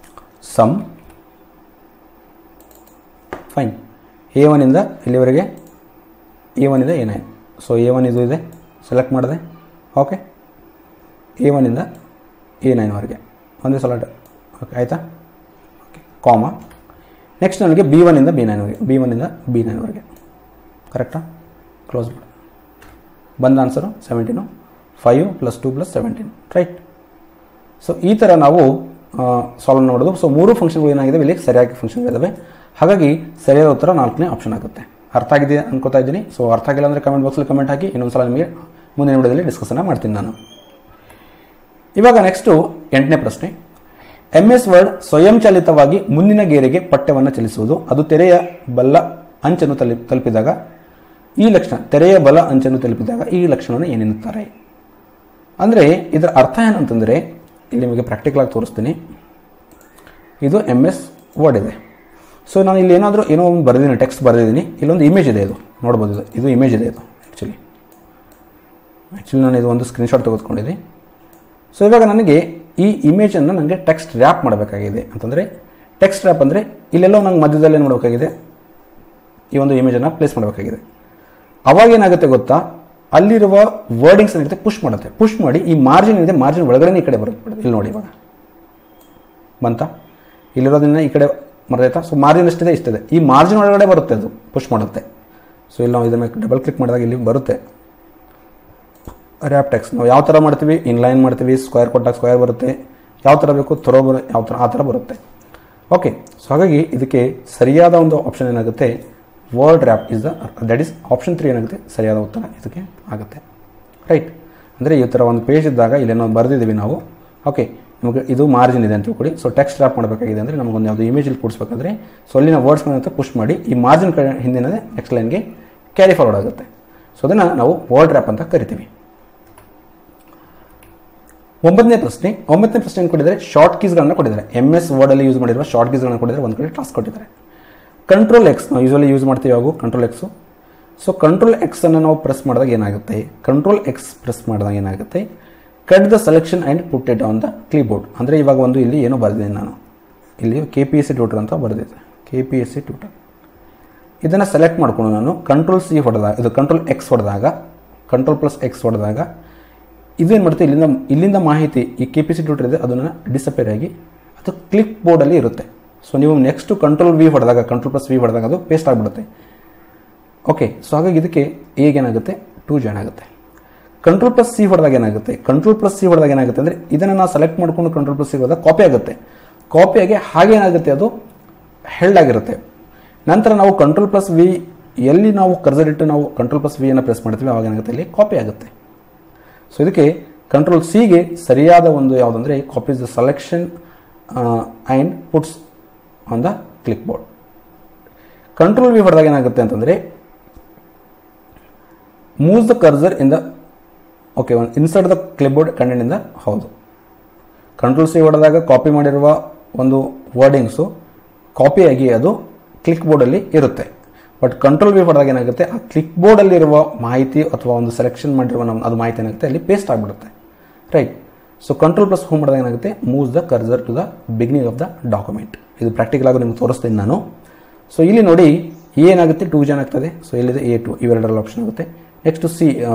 sum. Fine. A1 ಇಂದ ಇಲ್ಲಿವರೆಗೆ A1 ಇದೆ, A9. ಸೊ A1 ಇದು ಇದೆ, ಸೆಲೆಕ್ಟ್ ಮಾಡಿದೆ. ಓಕೆ, A1 ಇಂದ A9 ವರೆಗೆ ಒಂದೇ ಸಲ. ಓಕೆ, ಆಯಿತಾ? ಓಕೆ, ಕಾಮ. ನೆಕ್ಸ್ಟ್ ನನಗೆ B1 ಇಂದ B9ವರೆಗೆ ಕರೆಕ್ಟಾ? ಕ್ಲೋಸ್ ಮಾಡಿ. ಬಂದ ಆನ್ಸರು 17, 5 + 2 + 17, ರೈಟ್. ಸೊ ಈ ಥರ ನಾವು ಸಾಲ್ವ್ ಮಾಡೋದು. ಸೊ 3 ಫಂಕ್ಷನ್ಗಳು ಏನಾಗಿದೆ ಇಲ್ಲಿ ಸರಿಯಾಗಿ ಫಂಕ್ಷನ್ಗಳಿದ್ದಾವೆ. ಹಾಗಾಗಿ ಸರಿಯಾದ ಉತ್ತರ 4ನೇ ಆಪ್ಷನ್ ಆಗುತ್ತೆ. ಅರ್ಥ ಆಗಿದೆ ಅನ್ಕೋತಾ ಇದ್ದೀನಿ. ಸೊ ಅರ್ಥ ಆಗಿಲ್ಲ ಅಂದರೆ ಕಮೆಂಟ್ ಬಾಕ್ಸಲ್ಲಿ ಕಮೆಂಟ್ ಹಾಕಿ, ಇನ್ನೊಂದು ಸಲ ನಿಮಗೆ ಮುಂದಿನ ವಿಡಿಯೋದಲ್ಲಿ ಡಿಸ್ಕಷನ್ ಮಾಡ್ತೀನಿ ನಾನು. ಇವಾಗ ನೆಕ್ಸ್ಟು 8ನೇ ಪ್ರಶ್ನೆ. MS ವರ್ಡ್ ಸ್ವಯಂಚಾಲಿತವಾಗಿ ಮುಂದಿನ ಗೆರೆಗೆ ಪಠ್ಯವನ್ನು ಚಲಿಸುವುದು. ಅದು ತೆರೆಯ ಬಲ ಅಂಚನ್ನು ತಲುಪಿದಾಗ ಈ ಲಕ್ಷಣ, ತೆರೆಯ ಬಲ ಅಂಚನ್ನು ತಲುಪಿದಾಗ ಈ ಲಕ್ಷಣವನ್ನು ಏನೆನ್ನುತ್ತಾರೆ? ಅಂದರೆ ಇದರ ಅರ್ಥ ಏನಂತಂದರೆ ಇಲ್ಲಿ ನಿಮಗೆ ಪ್ರಾಕ್ಟಿಕಲ್ ಆಗಿ ತೋರಿಸ್ತೀನಿ. ಇದು MS ವರ್ಡ್ ಇದೆ. ಸೊ ನಾನು ಇಲ್ಲಿ ಏನೋ ಒಂದು ಬರೆದಿದ್ದೀನಿ, ಟೆಕ್ಸ್ಟ್ ಬರೆದಿದ್ದೀನಿ. ಇಲ್ಲೊಂದು ಇಮೇಜ್ ಇದೆ, ಇದು ನೋಡ್ಬೋದು. ಇದು ಇಮೇಜ್ ಇದೆ. ಇದು ಆ್ಯಕ್ಚುಲಿ ನಾನು ಇದು ಒಂದು ಸ್ಕ್ರೀನ್ಶಾಟ್ ತೆಗೆದುಕೊಂಡಿದ್ದೆ. ಸೊ ಇವಾಗ ನನಗೆ ಈ ಇಮೇಜನ್ನು ನನಗೆ ಟೆಕ್ಸ್ಟ್ ರ್ಯಾಪ್ ಮಾಡಬೇಕಾಗಿದೆ. ಅಂತಂದರೆ ಟೆಕ್ಸ್ಟ್ ರ್ಯಾಪ್ ಅಂದರೆ ಇಲ್ಲೆಲ್ಲೋ ನಂಗೆ ಮಧ್ಯದಲ್ಲಿ ಏನು ಮಾಡಬೇಕಾಗಿದೆ, ಈ ಒಂದು ಇಮೇಜನ್ನು ಪ್ಲೇಸ್ ಮಾಡಬೇಕಾಗಿದೆ. ಅವಾಗ ಏನಾಗುತ್ತೆ ಗೊತ್ತಾ, ಅಲ್ಲಿರುವ ವರ್ಡಿಂಗ್ಸ್ ಏನಾಗುತ್ತೆ ಪುಷ್ ಮಾಡುತ್ತೆ. ಪುಷ್ ಮಾಡಿ ಈ ಮಾರ್ಜಿನ್ ಇದೆ, ಮಾರ್ಜಿನ್ ಒಳಗಡೆ ಈ ಕಡೆ ಬರುತ್ತೆ. ಇಲ್ಲಿ ನೋಡಿ ಇವಾಗ ಬಂತ, ಇಲ್ಲಿರೋದನ್ನ ಈ ಕಡೆ ಮರೆಯುತ್ತಾ. ಸೊ ಮಾರ್ಜಿನ್ ಎಷ್ಟಿದೆ, ಇಷ್ಟಿದೆ. ಈ ಮಾರ್ಜಿನ್ ಒಳಗಡೆ ಬರುತ್ತೆ, ಅದು ಪುಷ್ ಮಾಡುತ್ತೆ. ಸೊ ಇಲ್ಲಿ ನಾವು ಇದನ್ನು ಡಬಲ್ ಕ್ಲಿಕ್ ಮಾಡಿದಾಗ ಇಲ್ಲಿ ಬರುತ್ತೆ ರ್ಯಾಪ್ ಟೆಕ್ಸ್ಟ್. ನಾವು ಯಾವ ಥರ ಮಾಡ್ತೀವಿ, ಇನ್ಲೈನ್ ಮಾಡ್ತೀವಿ, ಸ್ಕ್ವೇರ್ ಕೊಟ್ಟಾಗ ಸ್ಕ್ವೇರ್ ಬರುತ್ತೆ, ಯಾವ ಥರ ಬೇಕು ಥ್ರೋ ಯಾವ ಥರ ಆ ಥರ ಬರುತ್ತೆ. ಓಕೆ. ಸೊ ಹಾಗಾಗಿ ಇದಕ್ಕೆ ಸರಿಯಾದ ಒಂದು ಆಪ್ಷನ್ ಏನಾಗುತ್ತೆ, word wrap that is option 3 ಏನಾಗುತ್ತೆ ಸರಿಯಾದ ಉತ್ತರ ಇದಕ್ಕೆ ಆಗುತ್ತೆ, ರೈಟ್. ಅಂದರೆ ಈ ಥರ ಒಂದು ಪೇಜ್ ಇದ್ದಾಗ ಇಲ್ಲೇನೋ ಬರೆದಿದ್ದೀವಿ ನಾವು. ಓಕೆ, ನಮಗೆ ಇದು ಮಾರ್ಜಿನ್ ಇದೆ ಅಂತ ತಿಳ್ಕೊಳ್ಳಿ. ಸೊ ಟೆಕ್ಸ್ಟ್ ರ್ಯಾಪ್ ಮಾಡಬೇಕಾಗಿದೆ ಅಂದರೆ ನಮಗೊಂದು ಯಾವುದೋ ಇಮೇಜಲ್ಲಿ ಕೂಡಿಸ್ಬೇಕಾದ್ರೆ ಸೊ ಅಲ್ಲಿನ ವರ್ಡ್ಸ್ಗಳಂತ ಪುಷ್ ಮಾಡಿ ಈ ಮಾರ್ಜಿನ್ ಹಿಂದಿನದೇ ನೆಕ್ಸ್ಟ್ ಲೈನ್ಗೆ ಕ್ಯಾರಿ ಫಾರ್ವರ್ಡ್ ಆಗುತ್ತೆ. ಸೊ ಅದನ್ನು ನಾವು ವರ್ಡ್ ರ್ಯಾಪ್ ಅಂತ ಕರಿತೀವಿ. 9ನೇ ಪ್ರಶ್ನೆ ಏನು ಕೊಟ್ಟಿದ್ದಾರೆ, ಶಾರ್ಟ್ ಕೀಸ್ಗಳನ್ನು ಕೊಟ್ಟಿದ್ದಾರೆ. MS ವರ್ಡಲ್ಲಿ ಯೂಸ್ ಮಾಡಿರುವ ಶಾರ್ಟ್ ಕೀಸ್ಗಳನ್ನು ಕೊಟ್ಟಿದ್ದಾರೆ. ಒಂದು ಕಡೆ ಟಾಸ್ಕ್ ಕೊಟ್ಟಿದ್ದಾರೆ. ಕಂಟ್ರೋಲ್ X ನಾವು ಯೂಸ್ವಲಿ ಯೂಸ್ ಮಾಡ್ತೀವಿ ಯಾವಾಗ, control X. So control X ಅನ್ನು ನಾವು ಪ್ರೆಸ್ ಮಾಡಿದಾಗ ಏನಾಗುತ್ತೆ, ಕಂಟ್ರೋಲ್ X ಪ್ರೆಸ್ ಮಾಡಿದಾಗ ಏನಾಗುತ್ತೆ, cut the selection and put it on the clipboard. ಅಂದರೆ ಇವಾಗ ಒಂದು ಇಲ್ಲಿ ಏನೋ ಬರೆದಿದ್ದೀನಿ ನಾನು, ಇಲ್ಲಿ KPSC ಟ್ಯೂಟರ್ ಅಂತ ಬರೆದಿದೆ, KPSC ಟ್ಯೂಟರ್. ಇದನ್ನು ಸೆಲೆಕ್ಟ್ ಮಾಡಿಕೊಂಡು ನಾನು ಕಂಟ್ರೋಲ್ C ಹೊಡೆದಾಗ, ಇದು ಕಂಟ್ರೋಲ್ X ಹೊಡೆದಾಗ, ಕಂಟ್ರೋಲ್ +X ಹೊಡೆದಾಗ ಇದೇನು ಮಾಡುತ್ತೆ, ಇಲ್ಲಿಂದ ಮಾಹಿತಿ ಈ KPSC ಟ್ಯೂಟರ್ ಇದೆ ಅದನ್ನು ಡಿಸಪೇರ್ ಆಗಿ ಅದು ಕ್ಲಿಪ್ ಬೋರ್ಡಲ್ಲಿ ಇರುತ್ತೆ. ಸೊ ನೀವು ನೆಕ್ಸ್ಟು ಕಂಟ್ರೋಲ್ V ಹೊಡೆದಾಗ, ಕಂಟ್ರೋಲ್ +V ಹೊಡೆದಾಗ ಅದು ಪೇಸ್ಟ್ ಆಗಿಬಿಡುತ್ತೆ. ಓಕೆ. ಸೊ ಹಾಗಾಗಿ ಇದಕ್ಕೆ ಏನಾಗುತ್ತೆ 2 ಜಾಯ್ನ್ ಆಗುತ್ತೆ. ಕಂಟ್ರೋಲ್ +C ಹೊಡೆದಾಗ ಏನಾಗುತ್ತೆ, ಕಂಟ್ರೋಲ್ +C ಹೊಡೆದಾಗ ಏನಾಗುತ್ತೆ ಅಂದರೆ ಇದನ್ನು ನಾವು ಸೆಲೆಕ್ಟ್ ಮಾಡಿಕೊಂಡು ಕಂಟ್ರೋಲ್ +C ಹೊಡೆದಾಗ ಕಾಪಿ ಆಗುತ್ತೆ. ಕಾಪಿಯಾಗಿ ಹಾಗೆ ಏನಾಗುತ್ತೆ, ಅದು ಹೆಲ್ಡ್ ಆಗಿರುತ್ತೆ. ನಂತರ ನಾವು ಕಂಟ್ರೋಲ್ +V ಎಲ್ಲಿ ನಾವು ಕರ್ಸರ್ ಇಟ್ಟು ನಾವು ಕಂಟ್ರೋಲ್ +V ಅನ್ನು ಪ್ರೆಸ್ ಮಾಡ್ತೀವಿ ಅವಾಗ ಏನಾಗುತ್ತೆ, ಇಲ್ಲಿ ಕಾಪಿ ಆಗುತ್ತೆ. ಸೊ ಇದಕ್ಕೆ ಕಂಟ್ರೋಲ್ Cಗೆ ಸರಿಯಾದ ಒಂದು ಯಾವುದಂದರೆ copies the selection and puts on the clipboard. Control V ಹೊಡೆದಾಗ ಏನಾಗುತ್ತೆ ಅಂತಂದರೆ moves the cursor in the okay insert the clipboard ಕಂಟೆಂಟಿಂದ. ಹೌದು, ಕಂಟ್ರೋಲ್ C ಹೊಡೆದಾಗ ಕಾಪಿ ಮಾಡಿರುವ ಒಂದು ವರ್ಡಿಂಗ್ಸು ಕಾಪಿಯಾಗಿ ಅದು ಕ್ಲಿಕ್ ಬೋರ್ಡಲ್ಲಿ ಇರುತ್ತೆ. ಬಟ್ ಕಂಟ್ರೋಲ್ V ಹೊಡೆದಾಗ ಏನಾಗುತ್ತೆ, ಆ ಕ್ಲಿಕ್ ಬೋರ್ಡಲ್ಲಿರುವ ಮಾಹಿತಿ ಅಥವಾ ಒಂದು ಸೆಲೆಕ್ಷನ್ ಮಾಡಿರುವ ಅದು ಮಾಹಿತಿ ಏನಾಗುತ್ತೆ ಅಲ್ಲಿ ಪೇಸ್ಟ್ ಆಗಿಬಿಡುತ್ತೆ, ರೈಟ್. ಸೊ ಕಂಟ್ರೋಲ್ +ಹೋಮ್ ಮಾಡಿದಾಗ ಏನಾಗುತ್ತೆ, moves the cursor to the beginning of the document. ಇದು ಪ್ರಾಕ್ಟಿಕಲ್ ಆಗಿ ನಿಮ್ಗೆ ತೋರಿಸ್ತೀನಿ ನಾನು. ಸೊ ಇಲ್ಲಿ ನೋಡಿ ಏನಾಗುತ್ತೆ 2 ಜಾಯ್ನ್ ಆಗ್ತದೆ. ಸೊ ಇಲ್ಲಿದೆ A2, ಇವೆರಡರಲ್ಲಿ ಆಪ್ಷನ್ ಆಗುತ್ತೆ. ನೆಕ್ಸ್ಟ್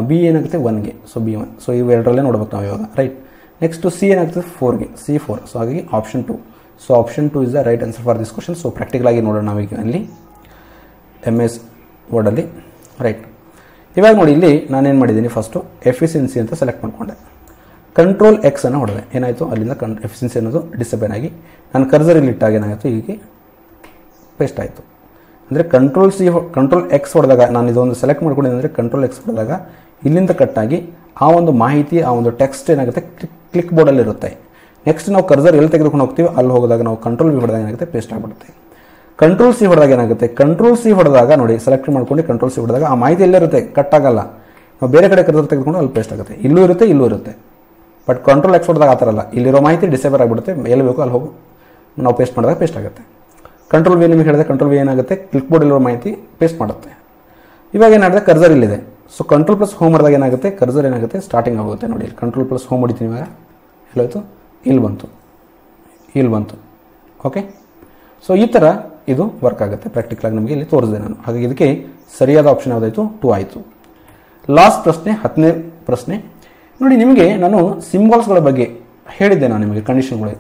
B ಏನಾಗುತ್ತೆ 1ಗೆ, ಸೊ B1. ಸೊ ಇವೆರಡರಲ್ಲೇ ನೋಡ್ಬೇಕು ನಾವು ಇವಾಗ, ರೈಟ್. ನೆಕ್ಸ್ಟ್ C ಏನಾಗ್ತದೆ 4ಗೆ, C4. ಸೊ ಹಾಗಾಗಿ option 2. So option 2 is the right answer for this question. So practical ಆಗಿ ನೋಡೋಣ ನಾವೀಗ ಅಲ್ಲಿ MS ವರ್ಡಲ್ಲಿ, ರೈಟ್. ಇವಾಗ ನೋಡಿ ಇಲ್ಲಿ ನಾನೇನು ಮಾಡಿದ್ದೀನಿ, ಫಸ್ಟು ಎಫಿಷಿಯನ್ಸಿ ಅಂತ ಸೆಲೆಕ್ಟ್ ಮಾಡಿಕೊಂಡೆ. ಕಂಟ್ರೋಲ್ X ಅನ್ನು ಹೊಡೆದೆ, ಏನಾಯಿತು ಅಲ್ಲಿಂದ ಎಫಿಷಿಯನ್ಸಿ ಅನ್ನೋದು ಡಿಸಪೇರ್ ಆಗಿ ನಾನು ಕರ್ಸರಲ್ಲಿ ಇಟ್ಟಾಗ ಏನಾಯಿತು ಹೀಗೆ ಪೇಸ್ಟ್ ಆಯಿತು. ಅಂದರೆ ಕಂಟ್ರೋಲ್ X ಹೊಡೆದಾಗ ನಾನು ಇದೊಂದು ಸೆಲೆಕ್ಟ್ ಮಾಡ್ಕೊಂಡಿದ್ದೆ ಅಂದರೆ ಕಂಟ್ರೋಲ್ X ಹೊಡೆದಾಗ ಇಲ್ಲಿಂದ ಕಟ್ಟಾಗಿ ಆ ಒಂದು ಮಾಹಿತಿ ಆ ಒಂದು ಟೆಕ್ಸ್ಟ್ ಏನಾಗುತ್ತೆ ಕ್ಲಿಕ್ ಬೋರ್ಡಲ್ಲಿ ಇರುತ್ತೆ. ನೆಕ್ಸ್ಟ್ ನಾವು ಕರ್ಸರ್ ಎಲ್ಲಿ ತೆಗೆದುಕೊಂಡು ಹೋಗ್ತೀವಿ ಅಲ್ಲಿ ಹೋದಾಗ ನಾವು ಕಂಟ್ರೋಲ್ V ಹೊಡೆದಾಗ ಏನಾಗುತ್ತೆ ಪೇಸ್ಟ್ ಆಗಿಬಿಡುತ್ತೆ. ಕಂಟ್ರೋಲ್ C ಹೊಡೆದಾಗ ಏನಾಗುತ್ತೆ, ಕಂಟ್ರೋಲ್ C ಹೊಡೆದಾಗ ನೋಡಿ ಸೆಲೆಕ್ಟ್ ಮಾಡ್ಕೊಂಡು ಕಂಟ್ರೋಲ್ C ಹೊಡೆದಾಗ ಆ ಮಾಹಿತಿ ಎಲ್ಲೇ ಇರುತ್ತೆ, ಕಟ್ ಆಗಲ್ಲ. ನಾವು ಬೇರೆ ಕಡೆ ಕರ್ಸರ್ ತೆಗೆದುಕೊಂಡು ಅಲ್ಲಿ ಪೇಸ್ಟ್ ಆಗುತ್ತೆ, ಇಲ್ಲೂ ಇರುತ್ತೆ. ಬಟ್ ಕಂಟ್ರೋಲ್ X ಹೊಡೆದಾಗ ಆ ಥರ ಅಲ್ಲ, ಇಲ್ಲಿರೋ ಮಾಹಿತಿ ಡಿಸೇಬರ್ ಆಗಿಬಿಡುತ್ತೆ, ಎಲ್ಲಿ ಬೇಕೋ ಅಲ್ಲಿ ಹೋಗಿ ನಾವು ಪೇಸ್ಟ್ ಮಾಡಿದಾಗ ಪೇಸ್ಟ್ ಆಗುತ್ತೆ. ಕಂಟ್ರೋಲ್ V ನಿಮಗೆ ಹೇಳಿದೆ, ಕಂಟ್ರೋಲ್ V ಏನಾಗುತ್ತೆ ಕ್ಲಿಕ್ ಬೋರ್ಡಲ್ಲಿರೋ ಮಾಹಿತಿ ಪೇಸ್ಟ್ ಮಾಡುತ್ತೆ. ಇವಾಗ ಏನಾಗುತ್ತೆ ಕರ್ಸರ್ ಇಲ್ಲಿದೆ. ಸೊ ಕಂಟ್ರೋಲ್ +ಹೋಮ್ ಮಾಡಿದಾಗ ಏನಾಗುತ್ತೆ, ಕರ್ಸರ್ ಏನಾಗುತ್ತೆ ಸ್ಟಾರ್ಟಿಂಗ್ ಆಗುತ್ತೆ. ನೋಡಿ ಕಂಟ್ರೋಲ್ +ಹೋಮ್ ಹೊಡಿತೀನಿ, ಇವಾಗ ಎಲ್ಲೋಯ್ತು, ಇಲ್ಲಿ ಬಂತು. ಓಕೆ. ಸೊ ಈ ಥರ ಇದು ವರ್ಕ್ ಆಗುತ್ತೆ. ಪ್ರಾಕ್ಟಿಕಲ್ ಆಗಿ ನಮಗೆ ಇಲ್ಲಿ ತೋರಿಸಿದೆ ನಾನು. ಹಾಗಾಗಿ ಇದಕ್ಕೆ ಸರಿಯಾದ ಆಪ್ಷನ್ ಯಾವುದಾಯಿತು 2 ಆಯಿತು. ಲಾಸ್ಟ್ ಪ್ರಶ್ನೆ 10ನೇ ಪ್ರಶ್ನೆ ನೋಡಿ, ನಿಮಗೆ ನಾನು ಸಿಂಬಾಲ್ಸ್ಗಳ ಬಗ್ಗೆ ಹೇಳಿದ್ದೆ ನಾನು ನಿಮಗೆ ಕಂಡೀಷನ್ಗಳು.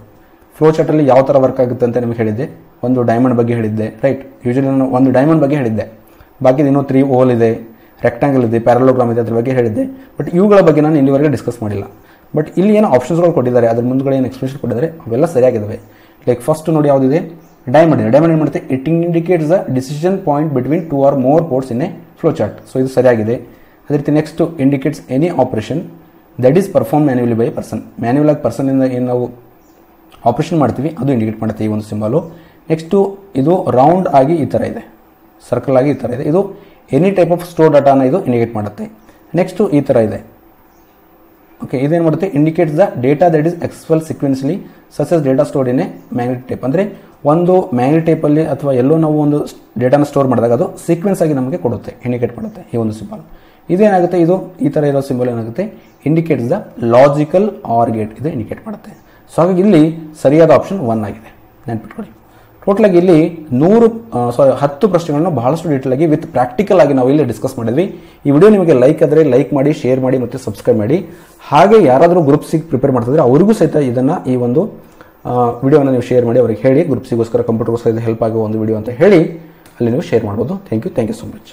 ಫ್ಲೋ ಚಾರ್ಟಲ್ಲಿ ಯಾವ ಥರ ವರ್ಕ್ ಆಗುತ್ತೆ ಅಂತ ನಿಮಗೆ ಹೇಳಿದ್ದೆ. ಒಂದು ಡೈಮಂಡ್ ಬಗ್ಗೆ ಹೇಳಿದ್ದೆ, ರೈಟ್. ಯೂಶಲಿ ನಾನು ಒಂದು ಡೈಮಂಡ್ ಬಗ್ಗೆ ಹೇಳಿದ್ದೆ, ಬಾಕಿ ಇನ್ನೂ 3 ಓಲ್ ಇದೆ, ರೆಕ್ಟಾಂಗಲ್ ಇದೆ, ಪ್ಯಾರಲೋಗ್ರಾಮ್ ಇದೆ, ಅದ್ರ ಬಗ್ಗೆ ಹೇಳಿದ್ದೆ. ಬಟ್ ಇವುಗಳ ಬಗ್ಗೆ ನಾನು ಇಲ್ಲಿವರೆಗೆ ಡಿಸ್ಕಸ್ ಮಾಡಿಲ್ಲ. ಬಟ್ ಇಲ್ಲಿ ಏನು ಆಪ್ಷನ್ಸ್ಗಳು ಕೊಟ್ಟಿದ್ದಾರೆ, ಅದ್ರ ಮುಂದ್ಗಡೆ ಏನು ಎಕ್ಸ್ಪ್ಲೇಷನ್ ಕೊಟ್ಟಿದ್ದಾರೆ, ಅವೆಲ್ಲ ಸರಿಯಾಗಿದ್ದಾವೆ. ಲೈಕ್ ಫಸ್ಟ್ ನೋಡಿ ಯಾವುದಿದೆ, ಡೈಮಂಡ್ ಇದೆ. ಡೈಮಂಡ್ ಏನು ಮಾಡುತ್ತೆ, it indicates the decision point between 2 or more ports in a flow chart. So ಇದು ಸರಿಯಾಗಿದೆ. ಅದೇ ರೀತಿ next indicates any operation that is perform manually by person. Manual ಆಗಿ ಪರ್ಸನ್ನಿಂದ ಏನು ನಾವು ಆಪರೇಷನ್ ಮಾಡ್ತೀವಿ ಅದು ಇಂಡಿಕೇಟ್ ಮಾಡುತ್ತೆ ಈ ಒಂದು ಸಿಂಬಲು. ನೆಕ್ಸ್ಟು ಇದು ರೌಂಡ್ ಆಗಿ ಈ ಥರ ಇದೆ, ಸರ್ಕಲ್ ಆಗಿ ಈ ಥರ ಇದೆ, ಇದು ಎನಿ ಟೈಪ್ ಆಫ್ ಸ್ಟೋರ್ ಡಾಟಾನ ಇದು ಇಂಡಿಕೇಟ್ ಮಾಡುತ್ತೆ. ನೆಕ್ಸ್ಟು ಈ ಥರ ಇದೆ, ಓಕೆ. ಇದೇನು ಮಾಡುತ್ತೆ, indicates the data that is expel sequentially such data stored in a magnetic tape. ಅಂದರೆ ಒಂದು ಮ್ಯಾಗ್ನೆಟಿಕ್ ಟೇಪಲ್ಲಿ ಅಥವಾ ಎಲ್ಲೋ ನಾವು ಒಂದು ಡೇಟಾನ ಸ್ಟೋರ್ ಮಾಡಿದಾಗ ಅದು ಸೀಕ್ವೆನ್ಸ್ ಆಗಿ ನಮಗೆ ಕೊಡುತ್ತೆ, ಇಂಡಿಕೇಟ್ ಮಾಡುತ್ತೆ ಈ ಒಂದು ಸಿಂಬಲ್. ಇದೇನಾಗುತ್ತೆ, ಇದು ಈ ಥರ ಇರೋ ಸಿಂಬಲ್ ಏನಾಗುತ್ತೆ, indicates the logical R gate, ಇದು ಇಂಡಿಕೇಟ್ ಮಾಡುತ್ತೆ. ಸೊ ಹಾಗಾಗಿ ಇಲ್ಲಿ ಸರಿಯಾದ ಆಪ್ಷನ್ 1 ಆಗಿದೆ, ನೆನ್ಪಿಟ್ಕೊಳ್ಳಿ. ಟೋಟಲಾಗಿ ಇಲ್ಲಿ 10 ಪ್ರಶ್ನೆಗಳನ್ನ ಬಹಳಷ್ಟು ಡೀಟೇಲ್ ಆಗಿ ವಿತ್ ಪ್ರಾಕ್ಟಿಕಲ್ ಆಗಿ ನಾವು ಇಲ್ಲಿ ಡಿಸ್ಕಸ್ ಮಾಡಿದ್ವಿ. ಈ ವಿಡಿಯೋ ನಿಮಗೆ ಲೈಕ್ ಆದರೆ ಲೈಕ್ ಮಾಡಿ, ಶೇರ್ ಮಾಡಿ ಮತ್ತು ಸಬ್ಸ್ಕ್ರೈಬ್ ಮಾಡಿ. ಹಾಗೆ ಯಾರಾದರೂ ಗ್ರೂಪ್ಸಿಗೆ ಪ್ರಿಪೇರ್ ಮಾಡ್ತಿದ್ರೆ ಅವ್ರಿಗೂ ಸಹಿತ ಇದನ್ನು ಈ ಒಂದು ವಿಡಿಯೋನ ನೀವು ಶೇರ್ ಮಾಡಿ, ಅವ್ರಿಗೆ ಹೇಳಿ ಗ್ರೂಪ್ಸಿಗೋಸ್ಕರ ಕಂಪ್ಯೂಟರ್ಗೋಸ್ಕರ ಇದು ಹೆಲ್ಪ್ ಆಗೋ ಒಂದು ವಿಡಿಯೋ ಅಂತ ಹೇಳಿ ಅಲ್ಲಿ ನೀವು ಶೇರ್ ಮಾಡ್ಬೋದು. Thank you so much.